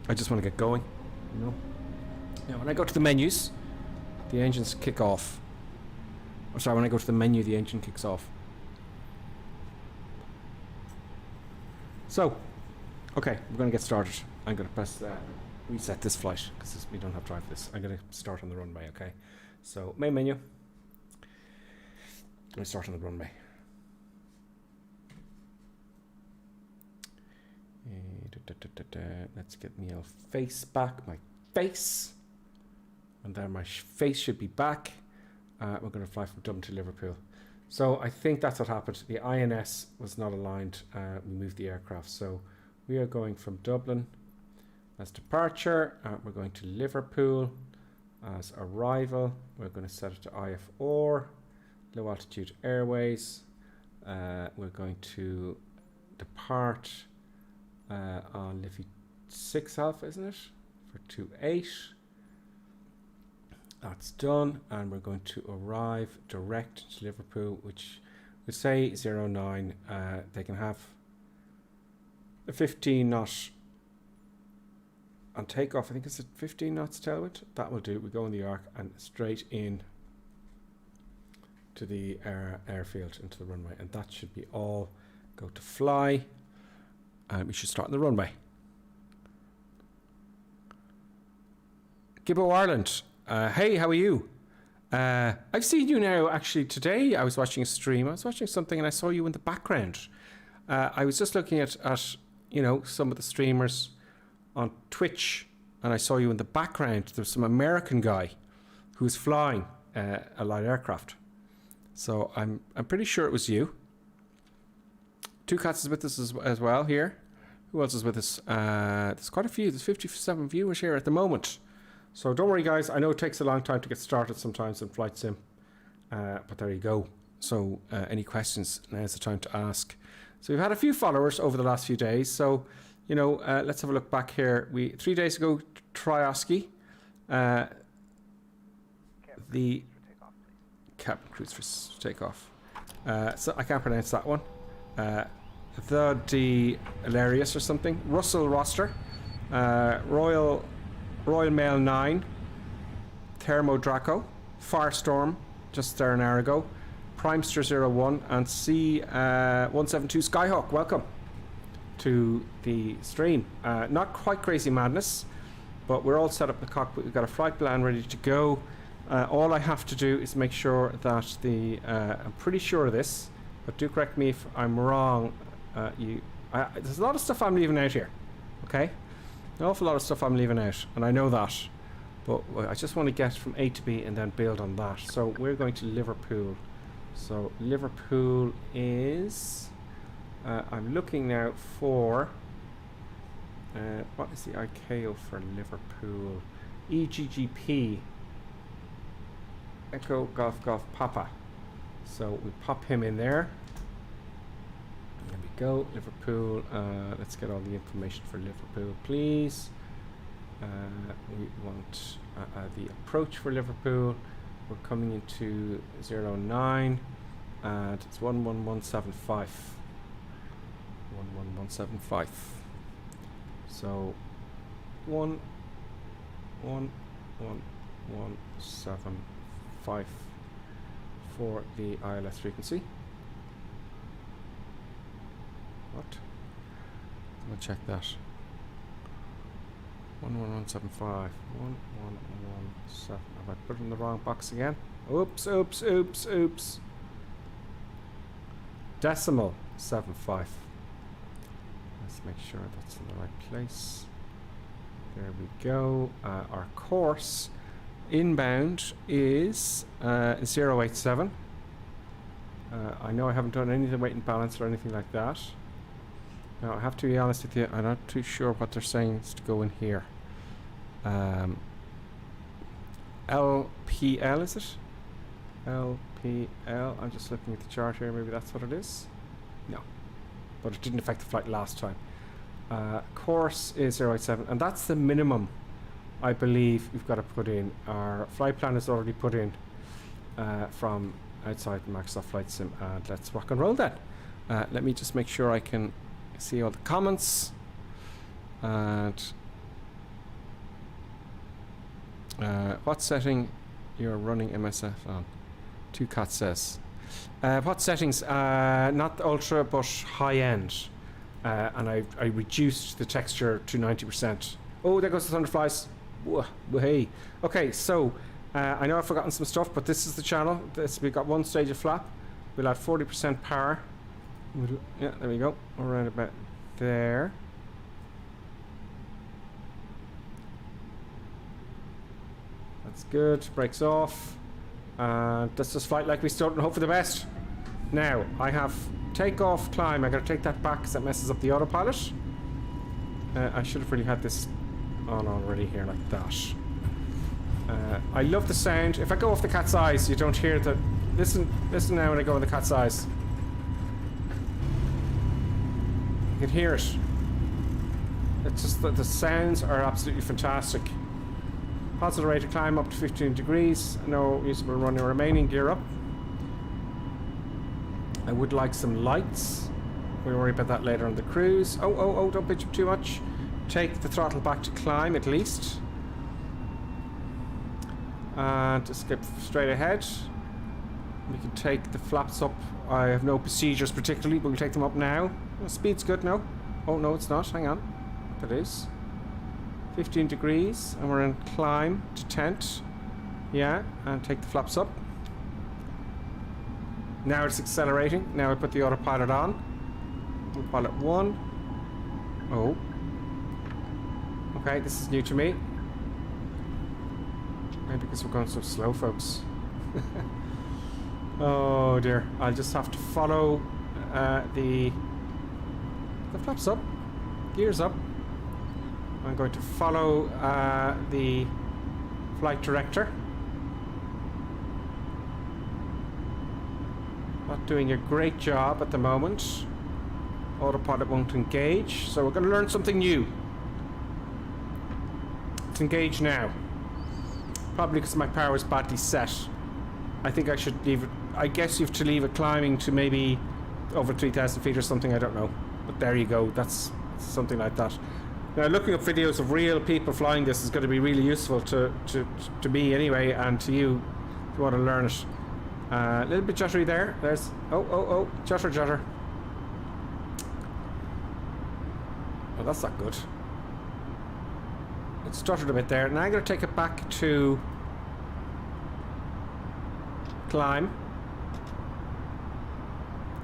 I just want to get going. You know? Now when I go to the menus, the engines kick off. Oh, sorry, when I go to the menu, the engine kicks off. So, okay, we're going to get started. I'm going to press reset this flight because we don't have drive this. I'm going to start on the runway, okay? So, main menu. Let me start on the runway. Let's get me a face back. My face. And then my face should be back. We're going to fly from Dublin to Liverpool. So I think that's what happened. The INS was not aligned. We moved the aircraft. So we are going from Dublin as departure. We're going to Liverpool as arrival. We're going to set it to IFR, low altitude airways. We're going to depart on Liffey 6 Alpha, isn't it? For 28. That's done, and we're going to arrive direct to Liverpool, which would say 09. They can have a 15 knot on takeoff. I think it's a 15 knots tailwind. That will do. We go in the arc and straight in to the airfield, into the runway, and that should be all. Go to fly, and we should start on the runway. Gibbo Ireland. Hey, how are you? I've seen you now actually today. I was watching a stream. I was watching something and I saw you in the background. I was just looking at you know, some of the streamers on Twitch and I saw you in the background. There was some American guy who was flying a light aircraft. So I'm pretty sure it was you. Two Cats is with us as well here. Who else is with us? There's quite a few. There's 57 viewers here at the moment. So don't worry, guys. I know it takes a long time to get started sometimes in Flight Sim. But there you go. So any questions, now's the time to ask. So we've had a few followers over the last few days. So, you know, let's have a look back here. 3 days ago, Tryoski. The Captain Cruise for takeoff. So I can't pronounce that one. The Hilarious or something. Russell Roster. Royal Mail 9. Thermo Draco. Firestorm, just there an hour ago. Primester01 and C172 Skyhawk, welcome to the stream. Not quite Crazy Madness, but we're all set up in the cockpit. We've got a flight plan ready to go. All I have to do is make sure that I'm pretty sure of this, but do correct me if I'm wrong. There's a lot of stuff I'm leaving out here, okay? An awful lot of stuff I'm leaving out, and I know that. But I just want to get from A to B and then build on that. So we're going to Liverpool. So Liverpool is... I'm looking now for... what is the ICAO for Liverpool? EGGP. Echo Golf Golf Papa. So we pop him in there. There we go. Liverpool. Let's get all the information for Liverpool, please. We want the approach for Liverpool. We're coming into 09 and it's 11175. 11175. So 11175 for the ILS frequency. What? I'm gonna check that. 11175. 1117. Have I put it in the wrong box again? Oops. Decimal 75. Let's make sure that's in the right place. There we go. Our course inbound is 087. I know I haven't done any of the weight and balance or anything like that. Now I have to be honest with you, I'm not too sure what they're saying is to go in here. LPL is it? LPL. I'm just looking at the chart here. Maybe that's what it is. No, but it didn't affect the flight last time. Course is 087, and that's the minimum I believe we've got to put in. Our flight plan is already put in from outside Microsoft Flight Sim, and let's rock and roll then. Let me just make sure I can see all the comments. And what setting you're running MSF on? 2Cat says. What settings? Not ultra, but high end. And I reduced the texture to 90%. Oh, there goes the Thunderflies. Hey. Okay, so I know I've forgotten some stuff, but this is the channel. We've got one stage of flap. We'll add 40% power. Yeah, there we go. Around about there. That's good. Brakes off. And let's just flight like we start and hope for the best. Now, I have takeoff, climb. I gotta take that back because that messes up the autopilot. I should have really had this on already here like that. I love the sound. If I go off the cat's eyes, you don't hear the... Listen now when I go in the cat's eyes. You can hear it. It's just that the sounds are absolutely fantastic. Positive rate of climb up to 15 degrees. No usable running remaining. Gear up. I would like some lights. We'll worry about that later on the cruise. Oh, don't pitch up too much. Take the throttle back to climb at least. And just skip straight ahead. We can take the flaps up. I have no procedures particularly, but we'll take them up now. Oh, speed's good now. Oh, no, it's not. Hang on. It is. 15 degrees, and we're in climb to tent. Yeah, and take the flaps up. Now it's accelerating. Now I put the autopilot on. Autopilot 1. Oh. Okay, this is new to me. Maybe because we're going so slow, folks. Oh dear, I'll just have to follow the flaps up, gears up. I'm going to follow the flight director. Not doing a great job at the moment. Autopilot won't engage, so we're going to learn something new. It's engaged now. Probably because my power is badly set. I think I should leave it. I guess you have to leave it climbing to maybe over 3,000 feet or something, I don't know. But there you go, that's something like that. Now, looking up videos of real people flying this is going to be really useful to me anyway, and to you if you want to learn it. A little bit juddery there. There's oh, judder. Oh, that's not good. It stuttered a bit there. Now I'm going to take it back to climb.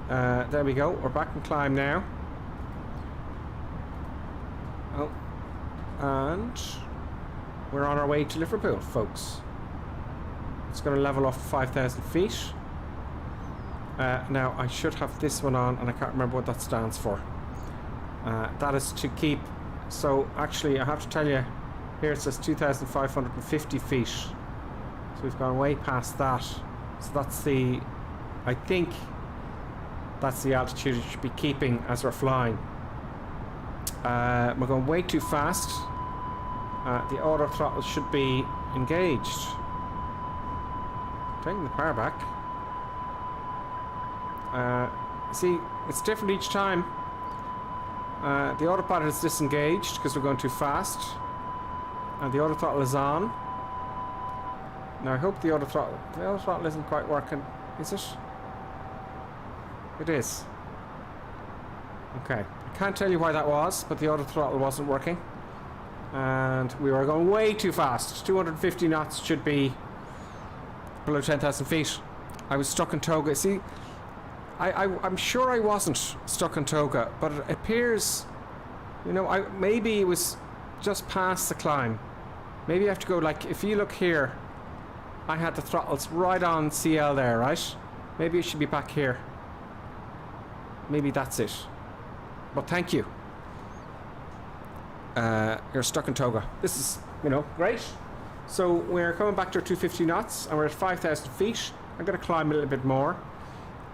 There we go. We're back in climb now. Oh, and we're on our way to Liverpool, folks. It's going to level off 5,000 feet. Now I should have this one on, and I can't remember what that stands for. That is to keep. So actually, I have to tell you, here it says 2,550 feet. So we've gone way past that. So that's the, I think that's the altitude you should be keeping as we're flying. We're going way too fast. The auto throttle should be engaged. Taking the power back. See, it's different each time. The autopilot is disengaged because we're going too fast. And the auto throttle is on. Now I hope the auto throttle isn't quite working. Is it? It is. Okay. I can't tell you why that was, but the auto throttle wasn't working. And we were going way too fast. 250 knots should be below 10,000 feet. I was stuck in toga. See, I'm sure I wasn't stuck in toga, but it appears, you know, maybe it was just past the climb. Maybe I have to go, like, if you look here, I had the throttles right on CL there, right? Maybe it should be back here. Maybe that's it. But thank you. You're stuck in toga. This is, you know, great. So we're coming back to our 250 knots, and we're at 5,000 feet. I'm going to climb a little bit more.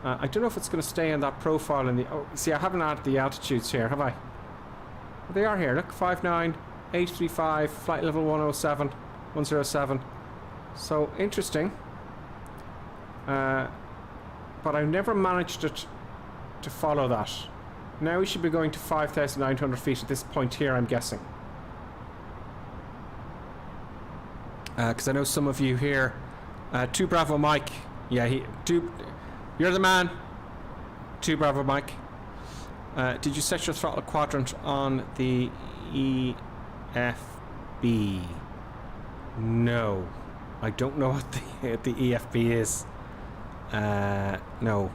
I don't know if it's going to stay in that profile in the... Oh, see, I haven't added the altitudes here, have I? Well, they are here. Look, 59835, flight level 107. So, interesting. But I've never managed to follow that. Now we should be going to 5,900 feet at this point here, I'm guessing. Because I know some of you here... 2 Bravo Mike. Yeah, you're the man. 2 Bravo Mike. Did you set your throttle quadrant on the EFB? No. I don't know what the EFB is. No.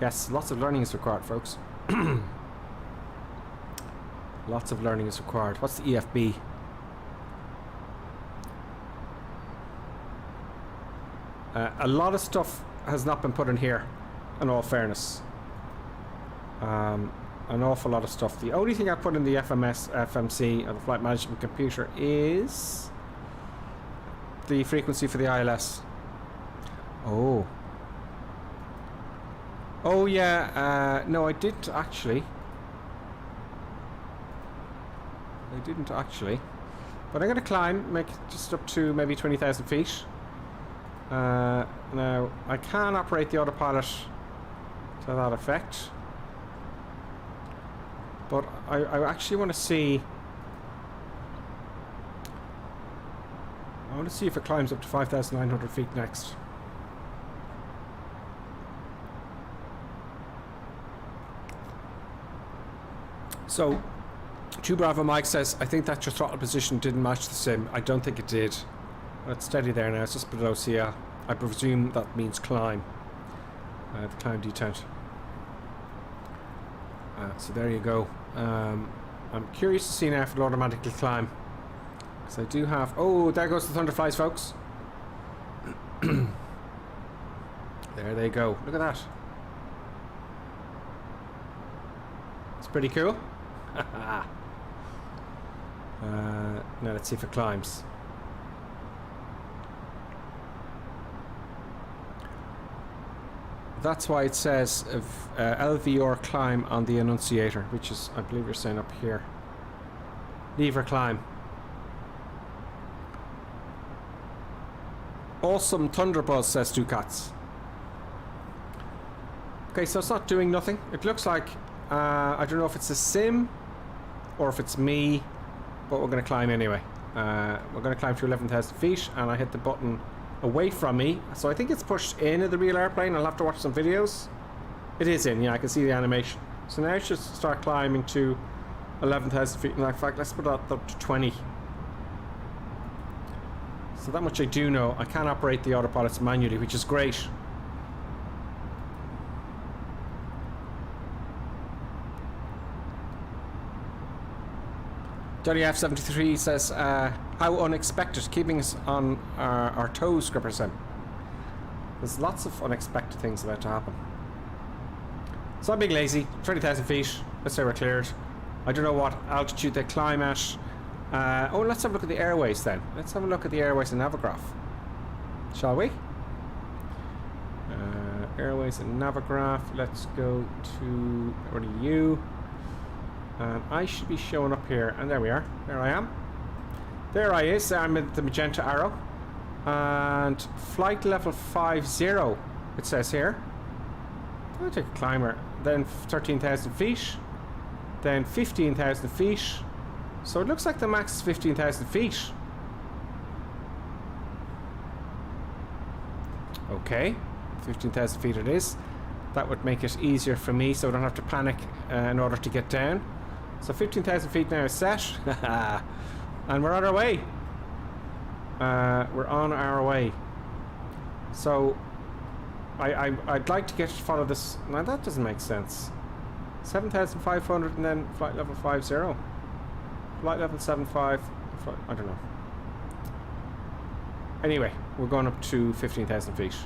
Yes, lots of learning is required, folks. Lots of learning is required. What's the EFB? A lot of stuff has not been put in here, in all fairness. An awful lot of stuff. The only thing I put in the FMC, or the flight management computer, is the frequency for the ILS. Oh. Oh yeah, no, I didn't actually. But I'm going to climb, make it just up to maybe 20,000 feet. Now, I can operate the autopilot to that effect. But I actually want to see... I want to see if it climbs up to 5,900 feet next. So, 2 Bravo Mike says, I think that your throttle position didn't match the sim. I don't think it did. It's steady there now, it's just below CL. I presume that means climb. The climb detent. So there you go. I'm curious to see now if it'll automatically climb. Because I do have... Oh, there goes the Thunderflies, folks. There they go. Look at that. It's pretty cool. Now let's see if it climbs. That's why it says LVR climb on the annunciator, which is, I believe you're saying up here. Lever climb. Awesome Thunderbuzz, says Two Cats. Okay, so it's not doing nothing. It looks like, I don't know if it's a sim or if it's me, but we're going to climb anyway. We're going to climb to 11,000 feet, and I hit the button away from me, so I think it's pushed into the real airplane. I'll have to watch some videos. It is in, yeah, I can see the animation. So now it's just start climbing to 11,000 feet. In fact, let's put that up to 20. So that much I do know. I can operate the autopilots manually, which is great. Johnny F73 says, how unexpected, keeping us on our toes, Gripper Sim. There's lots of unexpected things about to happen. So I'm being lazy. 20,000 feet. Let's say we're cleared. I don't know what altitude they climb at. Oh, let's have a look at the airways then. Let's have a look at the airways in Navigraph. Shall we? Airways in Navigraph. Let's go to... Where are you? I should be showing up here, and there we are. There I am. There I is. I'm at the magenta arrow. And flight level 50, it says here. I'll take a climber. Then 13,000 feet. Then 15,000 feet. So it looks like the max is 15,000 feet. Okay. 15,000 feet it is. That would make it easier for me, so I don't have to panic in order to get down. So 15,000 feet now is set. And we're on our way. We're on our way. So I'd like to follow this. Now that doesn't make sense. 7,500 and then flight level 50. Flight level 75. I don't know. Anyway, we're going up to 15,000 feet.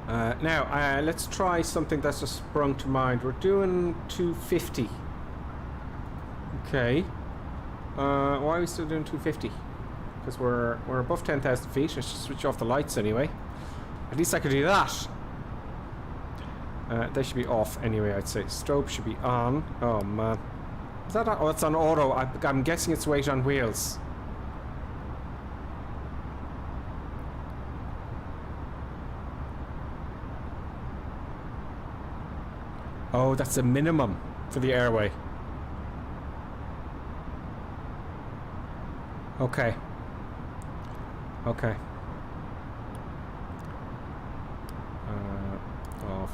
Now, let's try something that's just sprung to mind. We're doing 250. Okay. Why are we still doing 250? Because we're above 10,000 feet. Let's just switch off the lights anyway. At least I could do that. They should be off anyway, I'd say. Strobe should be on. Oh, man. Is that on? Oh, it's on auto. I'm guessing it's weight on wheels. Oh, that's a minimum for the airway. Okay. Okay. Off.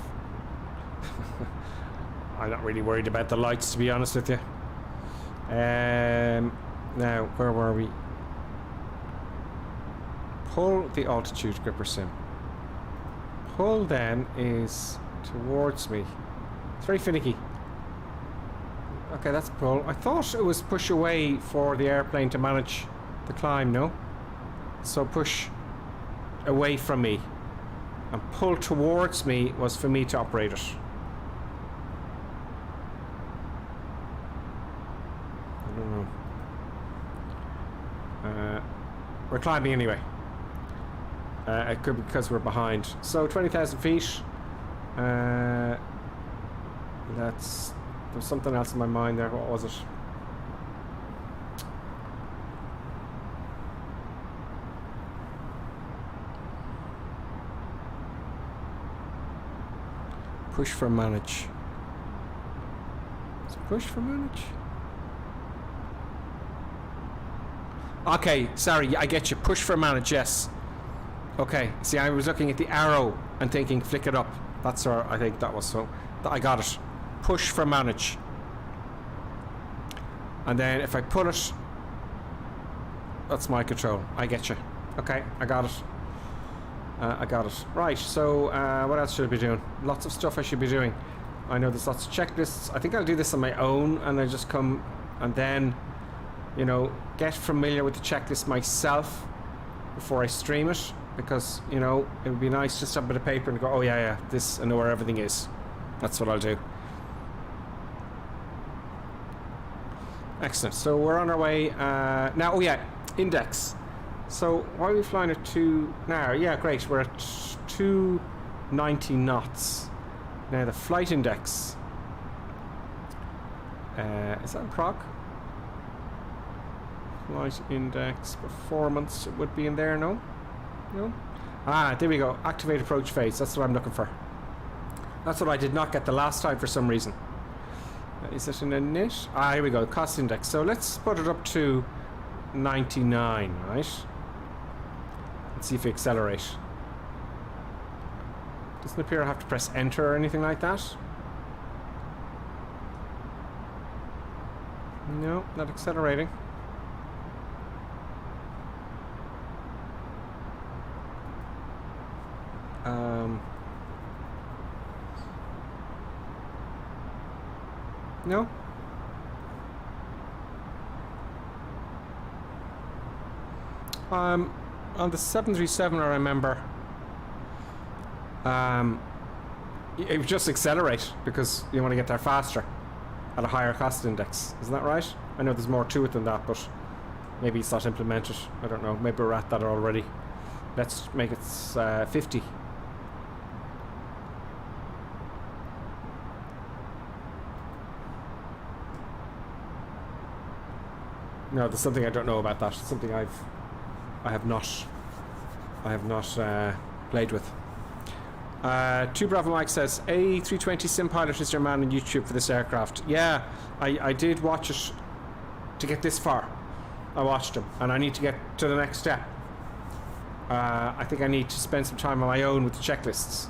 I'm not really worried about the lights, to be honest with you. Now, where were we? Pull the altitude, Gripper Sim. Pull then is towards me. It's very finicky. Okay, that's pull. I thought it was push away for the airplane to manage the climb, no? So push away from me. And pull towards me was for me to operate it. I don't know. We're climbing anyway. It could be because we're behind. So 20,000 feet. There's something else in my mind there. What was it? Push for manage. Is it push for manage? Okay, sorry, I get you. Push for manage, yes. Okay, see, I was looking at the arrow and thinking flick it up. That's where I think that was, so I got it. Push for manage. And then if I pull it, that's my control. I get you. Okay, I got it. I got it. Right, so what else should I be doing? Lots of stuff I should be doing. I know there's lots of checklists. I think I'll do this on my own, and I just come and then, you know, get familiar with the checklist myself before I stream it. because, you know, it would be nice just to have a bit of paper and go, oh yeah, this, I know where everything is. That's what I'll do. Excellent. So we're on our way now. Oh yeah, index. So why are we flying at 2 now? Yeah, great. We're at 290 knots. Now the flight index. Is that in Prague? Flight index performance. It would be in there, no? No? Ah, there we go. Activate approach phase. That's what I'm looking for. That's what I did not get the last time for some reason. Is it in a init? Ah, here we go. Cost index. So let's put it up to 99, right? Let's see if we accelerate. Doesn't appear I have to press enter or anything like that. No, not accelerating. No? On the 737 I remember it would just accelerate because you want to get there faster at a higher cost index. Isn't that right? I know there's more to it than that, but maybe it's not implemented. I don't know. Maybe we're at that already. Let's make it 50. No, there's something I don't know about that. Something I have not played with. 2 Bravo Mike says A320 Sim Pilot is your man on YouTube for this aircraft. Yeah, I did watch it to get this far. I watched him, and I need to get to the next step. I think I need to spend some time on my own with the checklists,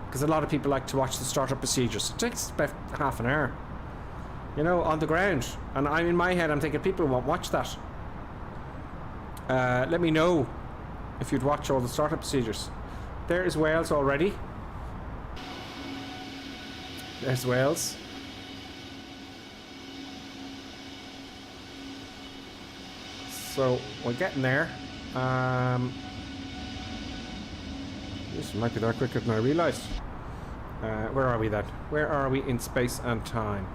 because a lot of people like to watch the startup procedures. It takes about half an hour, you know, on the ground. And I'm in my head, I'm thinking people won't watch that. Let me know if you'd watch all the startup procedures. There is Wales already. There's Wales. So we're getting there. This might be there quicker than I realised. Where are we then? Where are we in space and time?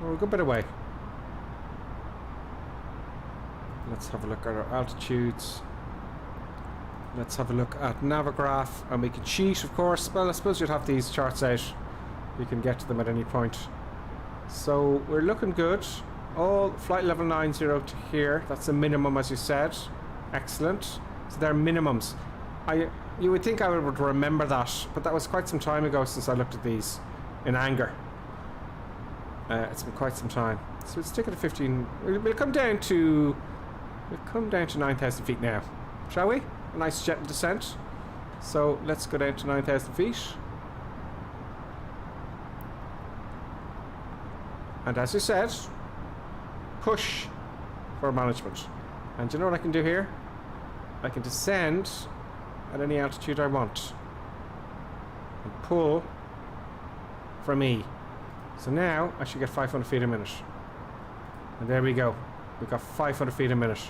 We're a good bit away. Let's have a look at our altitudes. Let's have a look at Navigraph, and we can cheat, of course. Well, I suppose you'd have these charts out. You can get to them at any point. So we're looking good. All flight level 90 to here. That's a minimum, as you said. Excellent. So they're minimums. You would think I would remember that, but that was quite some time ago since I looked at these in anger. It's been quite some time. So let's stick it at 15. We'll come down to 9,000 feet now, shall we? A nice gentle descent. So let's go down to 9,000 feet. And as you said, push for management. And do you know what I can do here? I can descend at any altitude I want and pull from E. So now I should get 500 feet a minute. And there we go. We've got 500 feet a minute.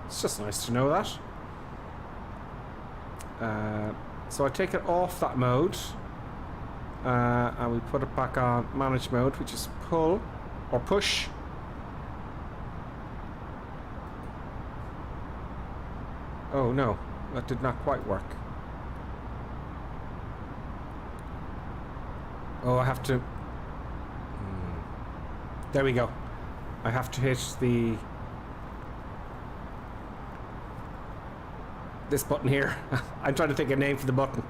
It's just nice to know that. So I take it off that mode and we put it back on manage mode, which is pull or push. Oh no, that did not quite work. Oh, I have to... There we go. I have to hit this button here. I'm trying to think of a name for the button.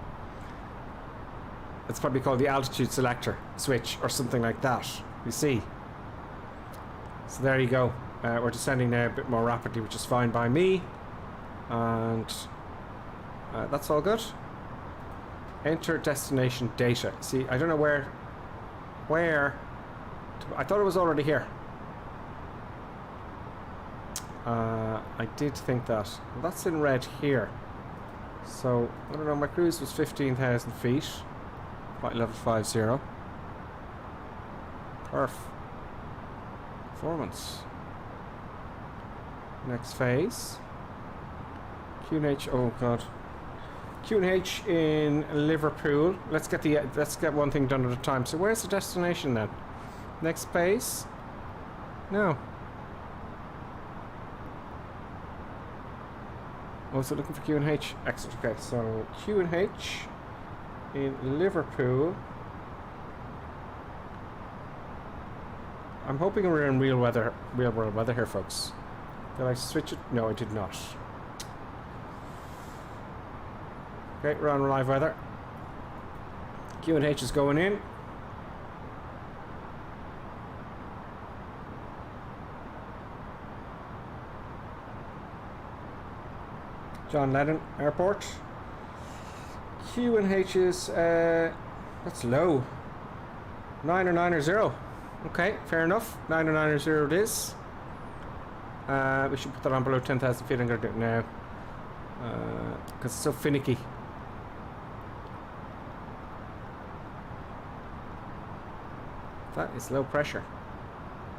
It's probably called the altitude selector switch or something like that. You see. So there you go. We're descending now a bit more rapidly, which is fine by me. And that's all good. Enter destination data. See, I don't know where I thought it was already here. I did think that. Well, that's in red here. So, I don't know, my cruise was 15,000 feet. Flight level 50. Performance. Next phase. Q&H, oh god. Q&H in Liverpool. Let's get one thing done at a time. So where's the destination then? Next phase? No. Oh, so looking for Q&H. Excellent. Okay, so Q&H in Liverpool. I'm hoping we're in real world weather here, folks. Did I switch it? No, I did not. Okay, we're on live weather. Q&H is going in. John Lennon Airport. Q&H is, that's low. 9 or 9 or 0. Okay, fair enough. 9 or 9 or 0 it is. We should put that on below 10,000 feet. I'm going to do it now. Because it's so finicky. That is low pressure.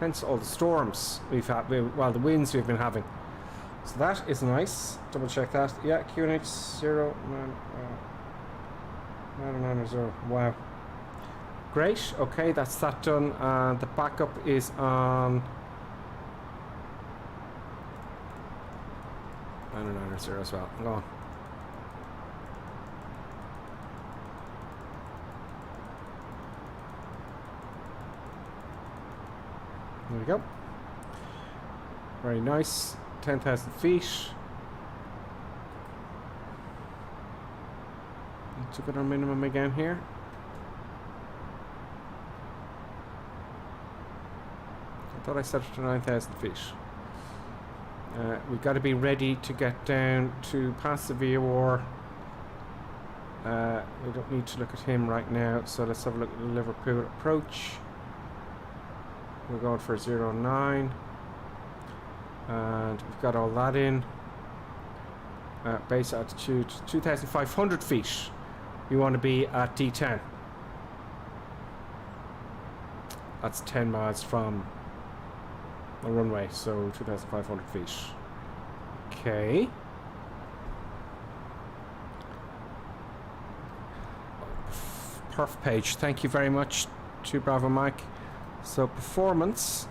Hence all the storms we've had, well, the winds we've been having. So that is nice. Double check that. Yeah, Q&H 0, 9 or 9 or 0. Wow. Great. Okay, that's that done. The backup is on 9 or 9 or 0 as well. Go on. There we go. Very nice. 10,000 feet. Took it our minimum again here. I thought I set it to 9,000 feet. We've got to be ready to get down to past the VOR. We don't need to look at him right now, so let's have a look at the Liverpool approach. We're going for 09. And we've got all that in. Base altitude 2,500 feet. We want to be at D10. That's 10 miles from the runway, so 2,500 feet. Okay. Perf page. Thank you very much to Bravo Mike. So performance.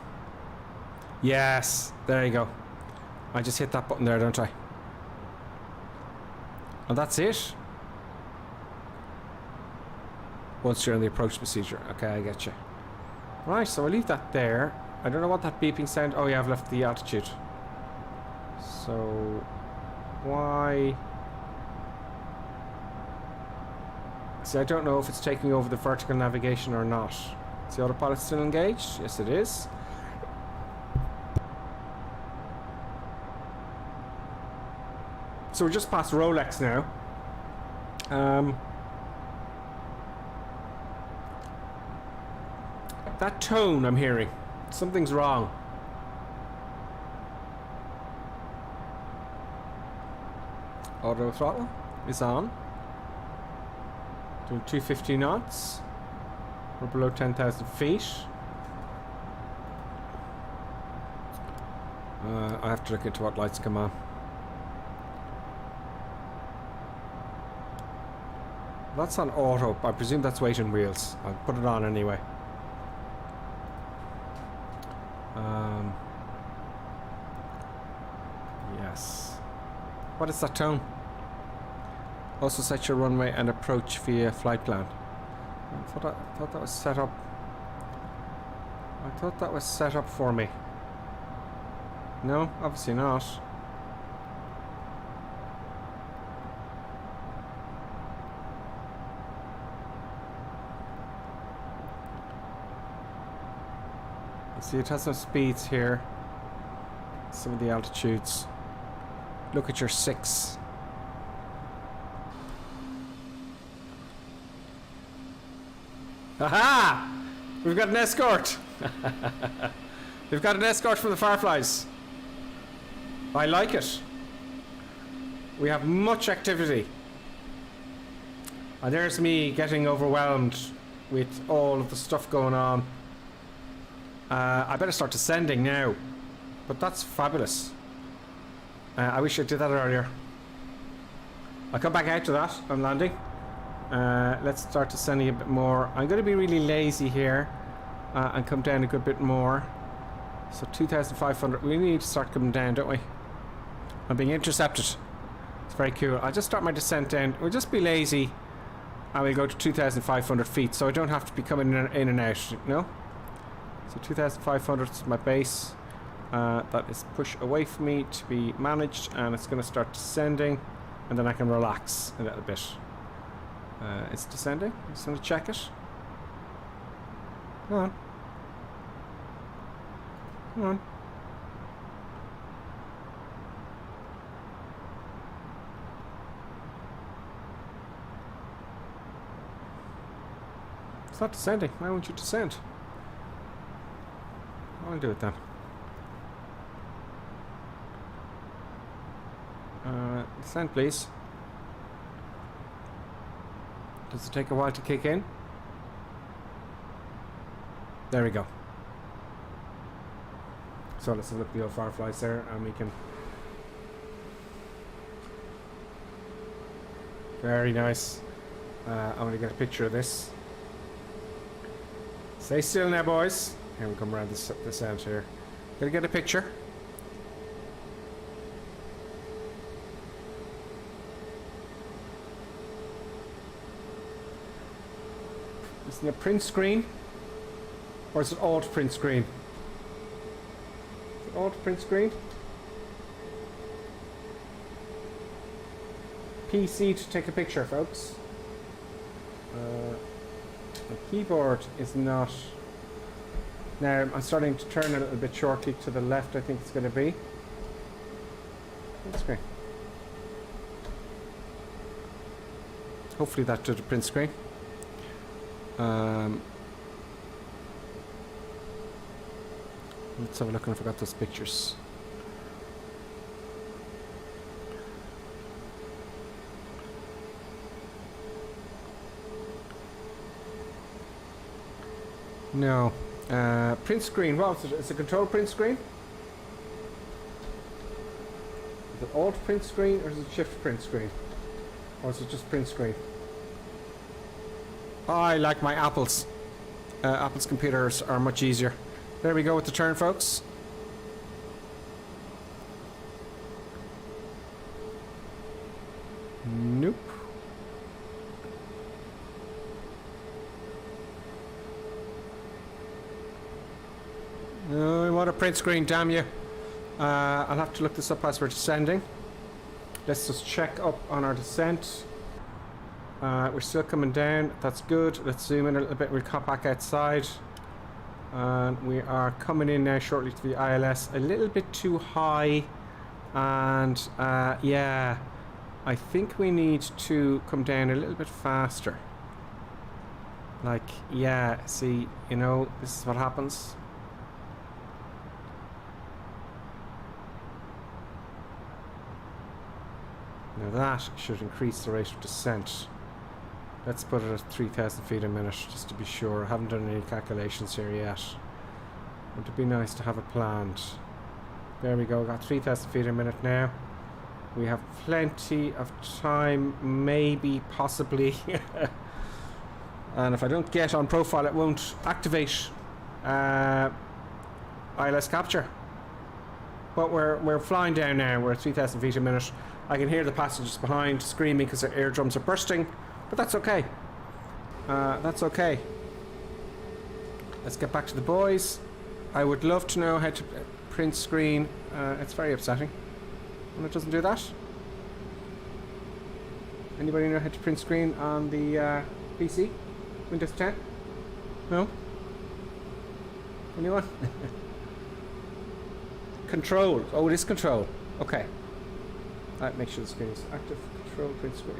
Yes, there you go. I just hit that button there, don't I? And that's it. Once you're in the approach procedure. Okay, I get you. Right, so I'll leave that there. I don't know what that beeping sound. Oh yeah, I've left the altitude. So why? See, I don't know if it's taking over the vertical navigation or not. Is the autopilot still engaged? Yes, it is. So we're just past Rolex now. That tone I'm hearing, something's wrong. Auto throttle is on. Doing 250 knots. We're below 10,000 feet. I have to look into what lights come on. That's on auto. I presume that's weight and wheels. I'll put it on anyway. Yes. What is that tone? Also set your runway and approach via flight plan. I thought that was set up. I thought that was set up for me. No, obviously not. See, it has some speeds here. Some of the altitudes. Look at your 6. Aha! We've got an escort. We've got an escort from the Fireflies. I like it. We have much activity. And there's me getting overwhelmed with all of the stuff going on. I better start descending now. But that's fabulous. I wish I did that earlier. I'll come back out to that. I'm landing. Let's start descending a bit more. I'm going to be really lazy here and come down a good bit more. So 2,500. We need to start coming down, don't we? I'm being intercepted. It's very cool. I'll just start my descent down. We'll just be lazy and we'll go to 2,500 feet so I don't have to be coming in and out, no? So 2,500 is my base. That is push away from me to be managed, and it's going to start descending, and then I can relax a little bit. It's descending. I'm just going to check it. Come on. Come on. It's not descending. Why won't you descend? I'll do it then. Descend, please. Does it take a while to kick in? There we go. So let's have a look at the old fireflies there, and we can... Very nice. I'm going to get a picture of this. Stay still now, boys. Here we come around this end here. Gonna get a picture. Isn't it print screen? Or is it alt print screen? Is it alt print screen? PC to take a picture, folks. The keyboard is not... Now, I'm starting to turn a little bit shortly to the left, I think it's going to be. Print screen. Hopefully that did a print screen. Let's have a look, and I forgot those pictures. No. Print screen, what was it? Is it control print screen? Is it alt print screen or is it shift print screen? Or is it just print screen? I like my Apples. Apple's computers are much easier. There we go with the turn, folks. Nope. I want a print screen, damn you. I'll have to look this up as we're descending. Let's just check up on our descent. We're still coming down. That's good. Let's zoom in a little bit. We'll come back outside. And we are coming in now shortly to the ILS. A little bit too high. And yeah, I think we need to come down a little bit faster. Like, yeah, see, you know, this is what happens. Now that should increase the rate of descent. Let's put it at 3,000 feet a minute, just to be sure. I haven't done any calculations here yet. But it'd be nice to have it planned. There we go, got 3,000 feet a minute now. We have plenty of time, maybe, possibly. And if I don't get on profile, it won't activate ILS capture. But we're flying down now. We're at 3,000 feet a minute. I can hear the passengers behind screaming because their eardrums are bursting, but that's okay. That's okay. Let's get back to the boys. I would love to know how to print screen. It's very upsetting when it doesn't do that. Anybody know how to print screen on the PC? Windows 10? No? Anyone? Control. Oh, it is control. Okay. Make sure the screen is active. Control print screen.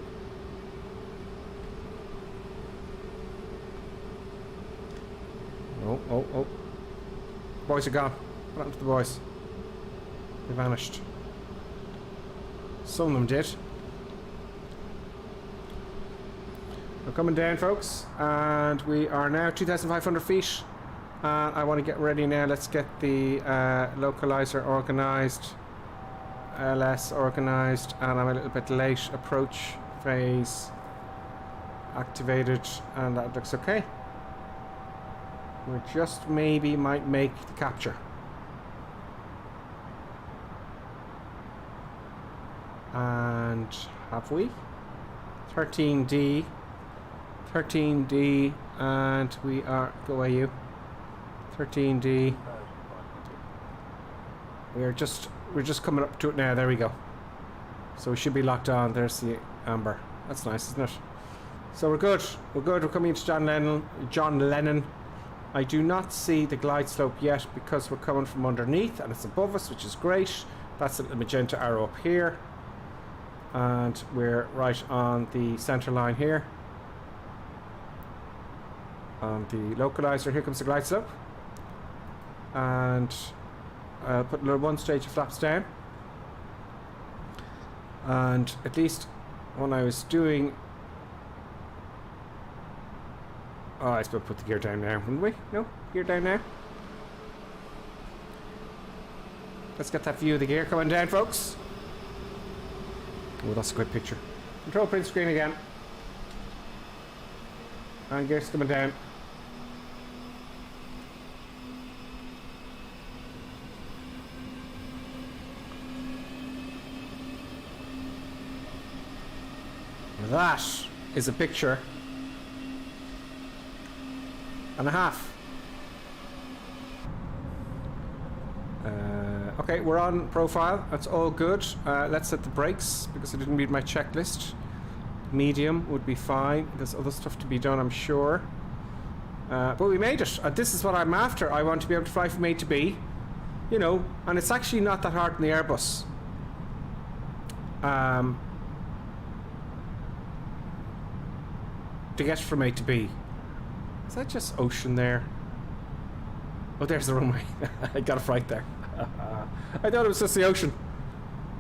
Oh. Boys are gone. What happened to the boys? They vanished. Some of them did. We're coming down, folks, and we are now 2,500 feet. I want to get ready now. Let's get the localizer organized. LS organised, and I'm a little bit late. Approach phase activated, and that looks okay. We just maybe might make the capture. And have we? 13D, and we are, go away you. 13D. We're just coming up to it now. There we go. So we should be locked on. There's the amber. That's nice, isn't it? So we're good. We're good. We're coming into John Lennon. I do not see the glide slope yet because we're coming from underneath and it's above us, which is great. That's the magenta arrow up here. And we're right on the center line here. On the localizer, here comes the glide slope. And I'll put another one stage of flaps down. And at least when I was doing... Oh, I suppose put the gear down now, wouldn't we? No? Gear down now? Let's get that view of the gear coming down, folks. Oh, that's a good picture. Control print screen again. And gear's coming down. That is a picture and a half. Okay, we're on profile. That's all good. Let's set the brakes because I didn't read my checklist. Medium would be fine. There's other stuff to be done, I'm sure. But we made it. This is what I'm after. I want to be able to fly from A to B. You know, and it's actually not that hard in the Airbus. To get from A to B. Is that just ocean there? Oh, there's the runway. I got a fright there. I thought it was just the ocean.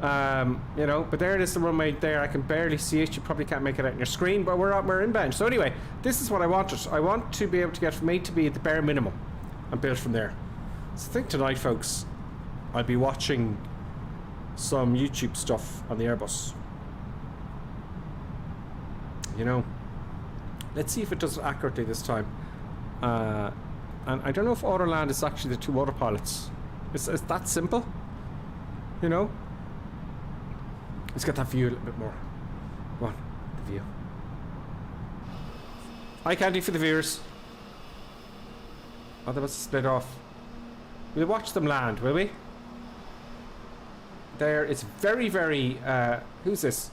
You know, but there it is, the runway there. I can barely see it. You probably can't make it out on your screen, but we're inbound. So anyway, this is what I wanted. I want to be able to get from A to B at the bare minimum and build from there. So I think tonight, folks, I'll be watching some YouTube stuff on the Airbus. You know, let's see if it does it accurately this time. And I don't know if Autoland is actually the two autopilots. It's that simple, you know. Let's get that view a little bit more. Come on, the view. Eye candy for the viewers. Oh, they must split off. We'll watch them land, will we? There, it's very, very... who's this?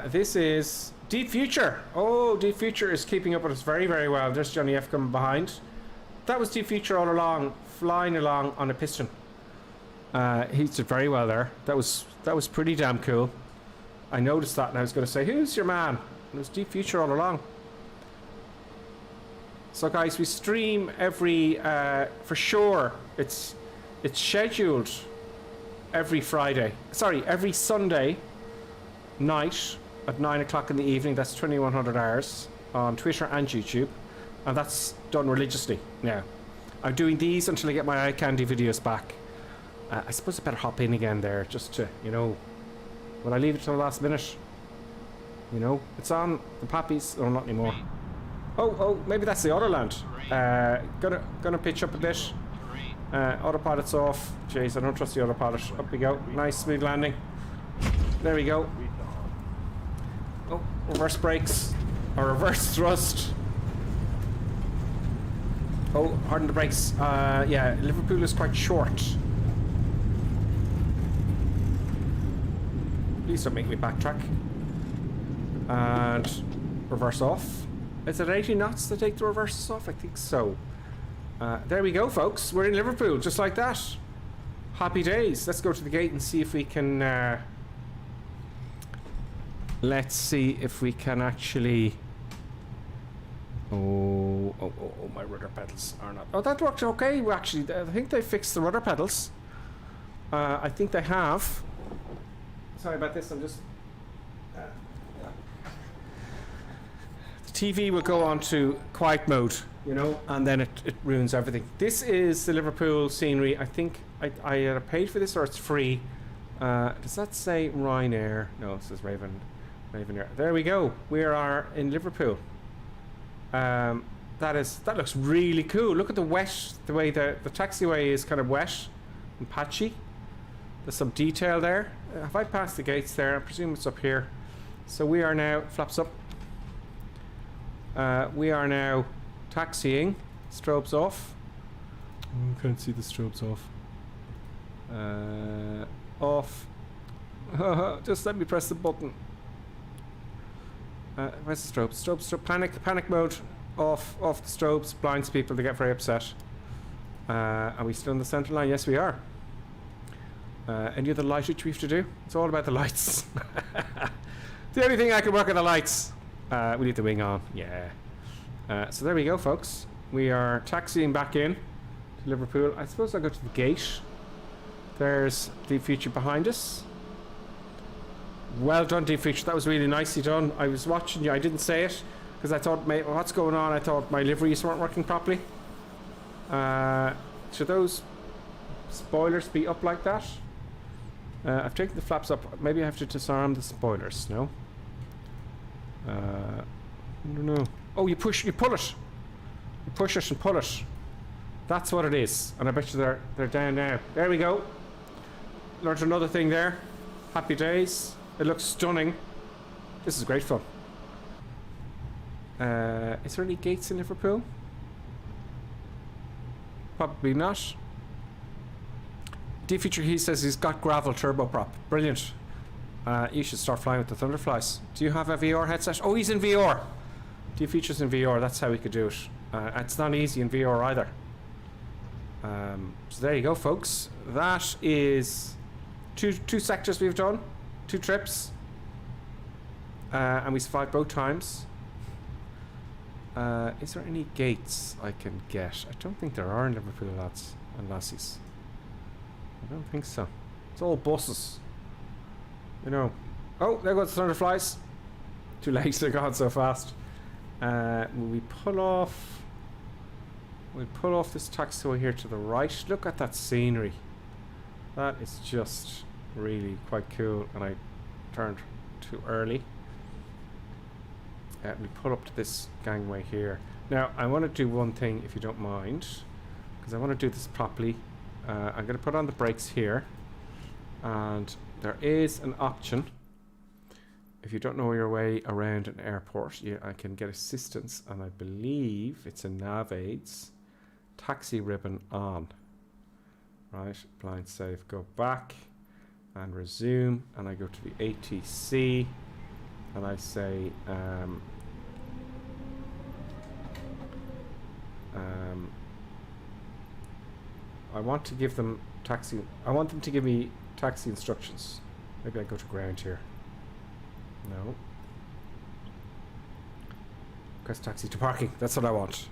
This is Deep Future. Oh, Deep Future is keeping up with us very, very well. There's Johnny F coming behind. That was Deep Future all along, flying along on a piston. He did very well there. That was pretty damn cool. I noticed that and I was going to say, who's your man? And it was Deep Future all along. So guys, we stream every, for sure, it's scheduled every Friday. Sorry, every Sunday night at 9 o'clock in the evening. That's 2100 hours on Twitter and YouTube. And that's done religiously now. I'm doing these until I get my eye candy videos back. I suppose I better hop in again there just to, you know, will I leave it till the last minute? You know, it's on the poppies. Oh, not anymore. Oh, maybe that's the Autoland. Gonna pitch up a bit. Autopilot's off. Jeez, I don't trust the autopilot. Up we go. Nice smooth landing. There we go. Oh, reverse brakes. Or reverse thrust. Oh, harden the brakes. Yeah, Liverpool is quite short. Please don't make me backtrack. And reverse off. Is it 80 knots to take the reverses off? I think so. There we go, folks. We're in Liverpool, just like that. Happy days. Let's go to the gate and see if we can... let's see if we can actually... Oh, my rudder pedals are not... Oh, that worked okay, actually. I think they fixed the rudder pedals. I think they have. Sorry about this, I'm just... The TV will go on to quiet mode, you know, and then it ruins everything. This is the Liverpool scenery. I think I paid for this or it's free. Does that say Ryanair? No, it says Raven Air. There we go. We are in Liverpool. That looks really cool. Look at the way the taxiway is kind of wet and patchy. There's some detail there. Have I passed the gates there? I presume it's up here. So we are now, flaps up. We are now taxiing. Strobes off. Oh, can't see the strobes off. Off. Just let me press the button. Where's the strobes? Strobe. Panic mode. Off the strobes. Blinds people. They get very upset. Are we still in the centre line? Yes, we are. Any other light which we have to do? It's all about the lights. The only thing I can work on the lights. We need the wing on. Yeah. So there we go, folks. We are taxiing back in to Liverpool. I suppose I'll go to the gate. There's Deep Future behind us. Well done, Deep Future. That was really nicely done. I was watching you. I didn't say it because I thought, what's going on? I thought my liveries weren't working properly. Should those spoilers be up like that? I've taken the flaps up. Maybe I have to disarm the spoilers. No. I don't know. Oh, you pull it. You push it and pull it. That's what it is. And I bet you they're down now. There we go. Learned another thing there. Happy days. It looks stunning. This is great fun. Is there any gates in Liverpool? Probably not. D-Feature, he says he's got gravel turboprop. Brilliant. You should start flying with the Thunderflies. Do you have a VR headset? Oh, he's in VR. D-Feature's in VR. That's how we could do it. It's not easy in VR either. So there you go, folks. That is two sectors we've done. 2 trips. And we survived both times. Is there any gates I can get? I don't think there are in Liverpool, lads and lassies. I don't think so. It's all buses. You know. Oh, there goes the Thunderflies. Too late, they're gone so fast. Will we pull off? We'll pull off this taxiway here to the right. Look at that scenery. That is just really quite cool. And I turned too early. We pull up to this gangway here. Now, I want to do one thing, if you don't mind, because I want to do this properly. I'm going to put on the brakes here, and there is an option. If you don't know your way around an airport, I can get assistance, and I believe it's a nav aids taxi ribbon on. Right, blind save, go back and resume, and I go to the ATC, and I say I want to give them taxi. I want them to give me taxi instructions. Maybe I go to ground here. No. Press taxi to parking. That's what I want.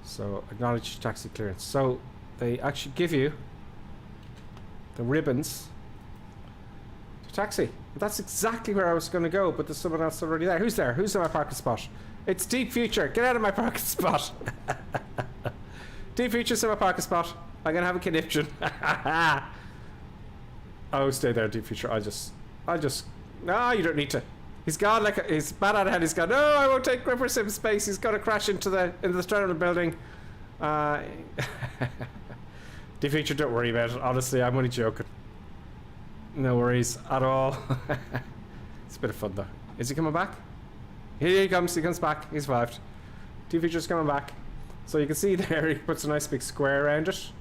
So acknowledge taxi clearance. So they actually give you the ribbons to taxi. That's exactly where I was going to go, but there's someone else already there. Who's there? Who's in my parking spot? It's Deep Future. Get out of my parking spot. Deep Future's in my parking spot. I'm going to have a conniption. Oh, stay there, Deep Future. I'll just... No, you don't need to. He's gone like... He's bad out of head. He's gone, no, I won't take Gripper Sim space. He's going to crash into the terminal building. Deep Future, don't worry about it. Honestly, I'm only joking. No worries at all. It's a bit of fun though. Is he coming back? Here he comes. He comes back. He's survived. Deep Future's coming back. So you can see there, he puts a nice big square around it.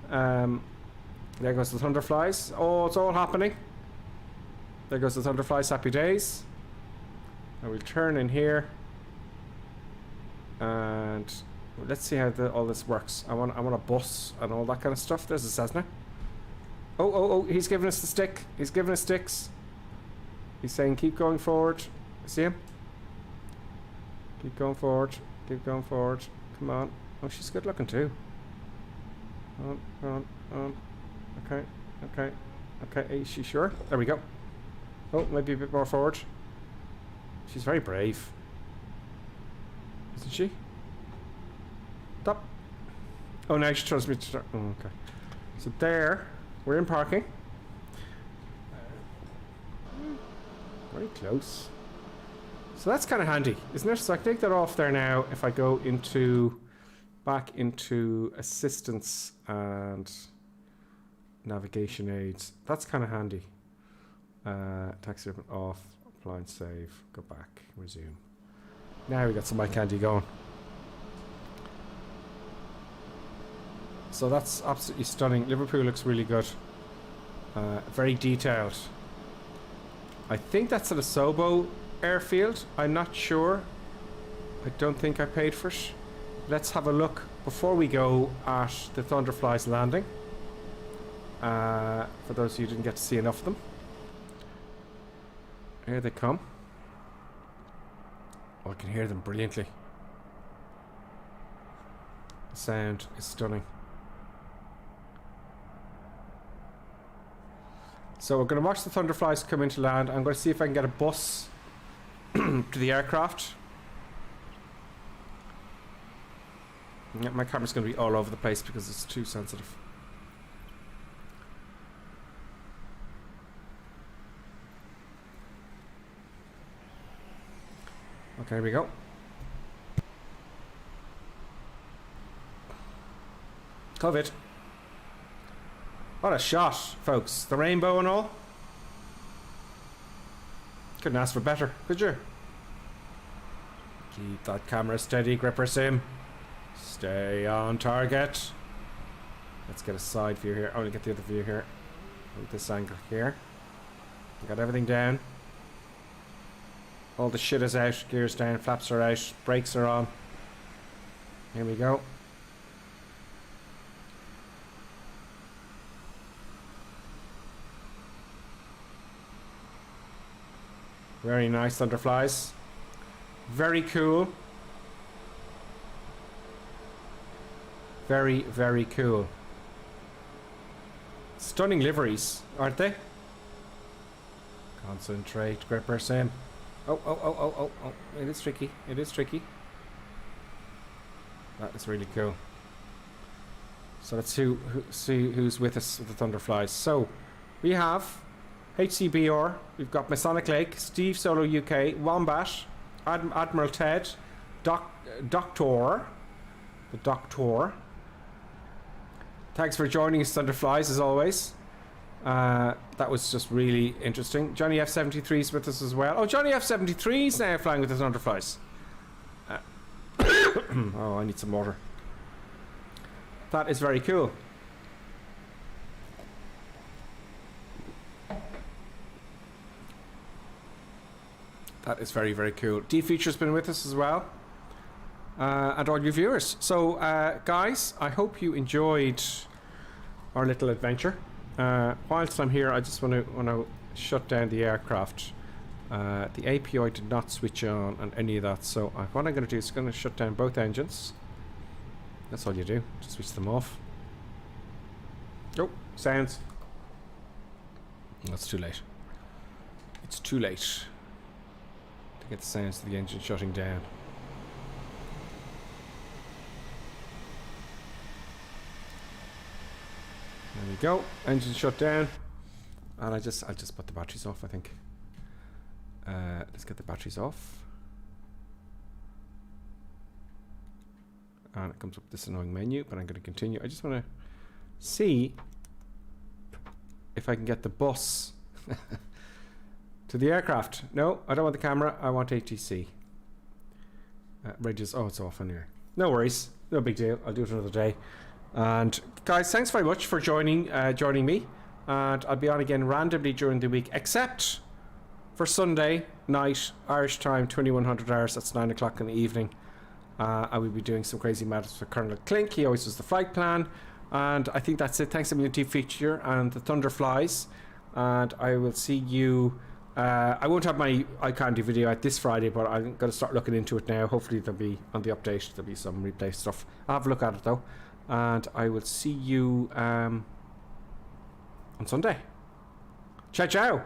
There goes the Thunderflies. Oh, it's all happening. There goes the Thunderflies. Happy days. I will turn in here, and let's see how all this works. I want a bus and all that kind of stuff. There's a Cessna. Oh! He's giving us the stick. He's giving us sticks. He's saying, "Keep going forward." See him? Keep going forward. Keep going forward. Come on. Oh, she's good looking too. On. Okay. Is she sure? There we go. Oh, maybe a bit more forward. She's very brave. Isn't she? Stop. Oh, now she tells me to start. Oh, okay. So there, we're in parking. Very close. So that's kind of handy, isn't it? So I can take that off there now if I go into back into assistance and navigation aids. That's kind of handy. Taxi open off, apply and save, go back, resume. Now we got some eye candy going. So that's absolutely stunning. Liverpool looks really good. Very detailed. I think that's at a Sobo airfield. I'm not sure. I don't think I paid for it. Let's have a look before we go at the Thunderfly's landing. For those of you who didn't get to see enough of them. Here they come. Oh, I can hear them brilliantly. The sound is stunning. So we're going to watch the Thunderflies come into land. I'm going to see if I can get a bus to the aircraft. Yeah, my camera's going to be all over the place because it's too sensitive. Okay, here we go. COVID. What a shot, folks. The rainbow and all. Couldn't ask for better, could you? Keep that camera steady, Gripper Sim. Stay on target. Let's get a side view here. I want to get the other view here. With this angle here. Got everything down. All the shit is out. Gears down. Flaps are out. Brakes are on. Here we go. Very nice Thunderflies. Very cool. Very, very cool. Stunning liveries, aren't they? Concentrate, Gripper Sim. Oh. It is tricky. It is tricky. That is really cool. So let's see who's with us with the Thunderflies. So we have HCBR, we've got Masonic Lake, Steve Solo UK, Wombat, Admiral Ted, Doctor. The Doctor. Thanks for joining us, Thunderflies, as always. That was just really interesting. Johnny F73 is with us as well. Oh, Johnny F73 is now flying with the Thunderflies. Oh, I need some water. That is very cool. That is very, very cool. D-Feature's been with us as well. And all your viewers. So, guys, I hope you enjoyed our little adventure. Whilst I'm here, I just want to shut down the aircraft. The API did not switch on and any of that. So, what I'm going to do is going to shut down both engines. That's all you do. Just switch them off. Oh, sounds. That's too late. It's too late to get the sounds of the engine shutting down. There we go. Engine shut down. And I'll just put the batteries off, I think. Let's get the batteries off. And it comes up with this annoying menu, but I'm going to continue. I just want to see if I can get the bus to the aircraft. No, I don't want the camera. I want ATC. Radius. Oh, it's off in here. No worries. No big deal. I'll do it another day. And guys, thanks very much for joining me. And I'll be on again randomly during the week, except for Sunday night, Irish time, 2100 hours. That's 9 o'clock in the evening. I will be doing some crazy matters for Colonel Clink. He always does the flight plan. And I think that's it. Thanks a million to Feature and the Thunderflies. And I will see you. I won't have my eye candy video out this Friday, but I'm going to start looking into it now. Hopefully there'll be on the update. There'll be some replay stuff. I'll have a look at it though. And I will see you on Sunday. Ciao, ciao.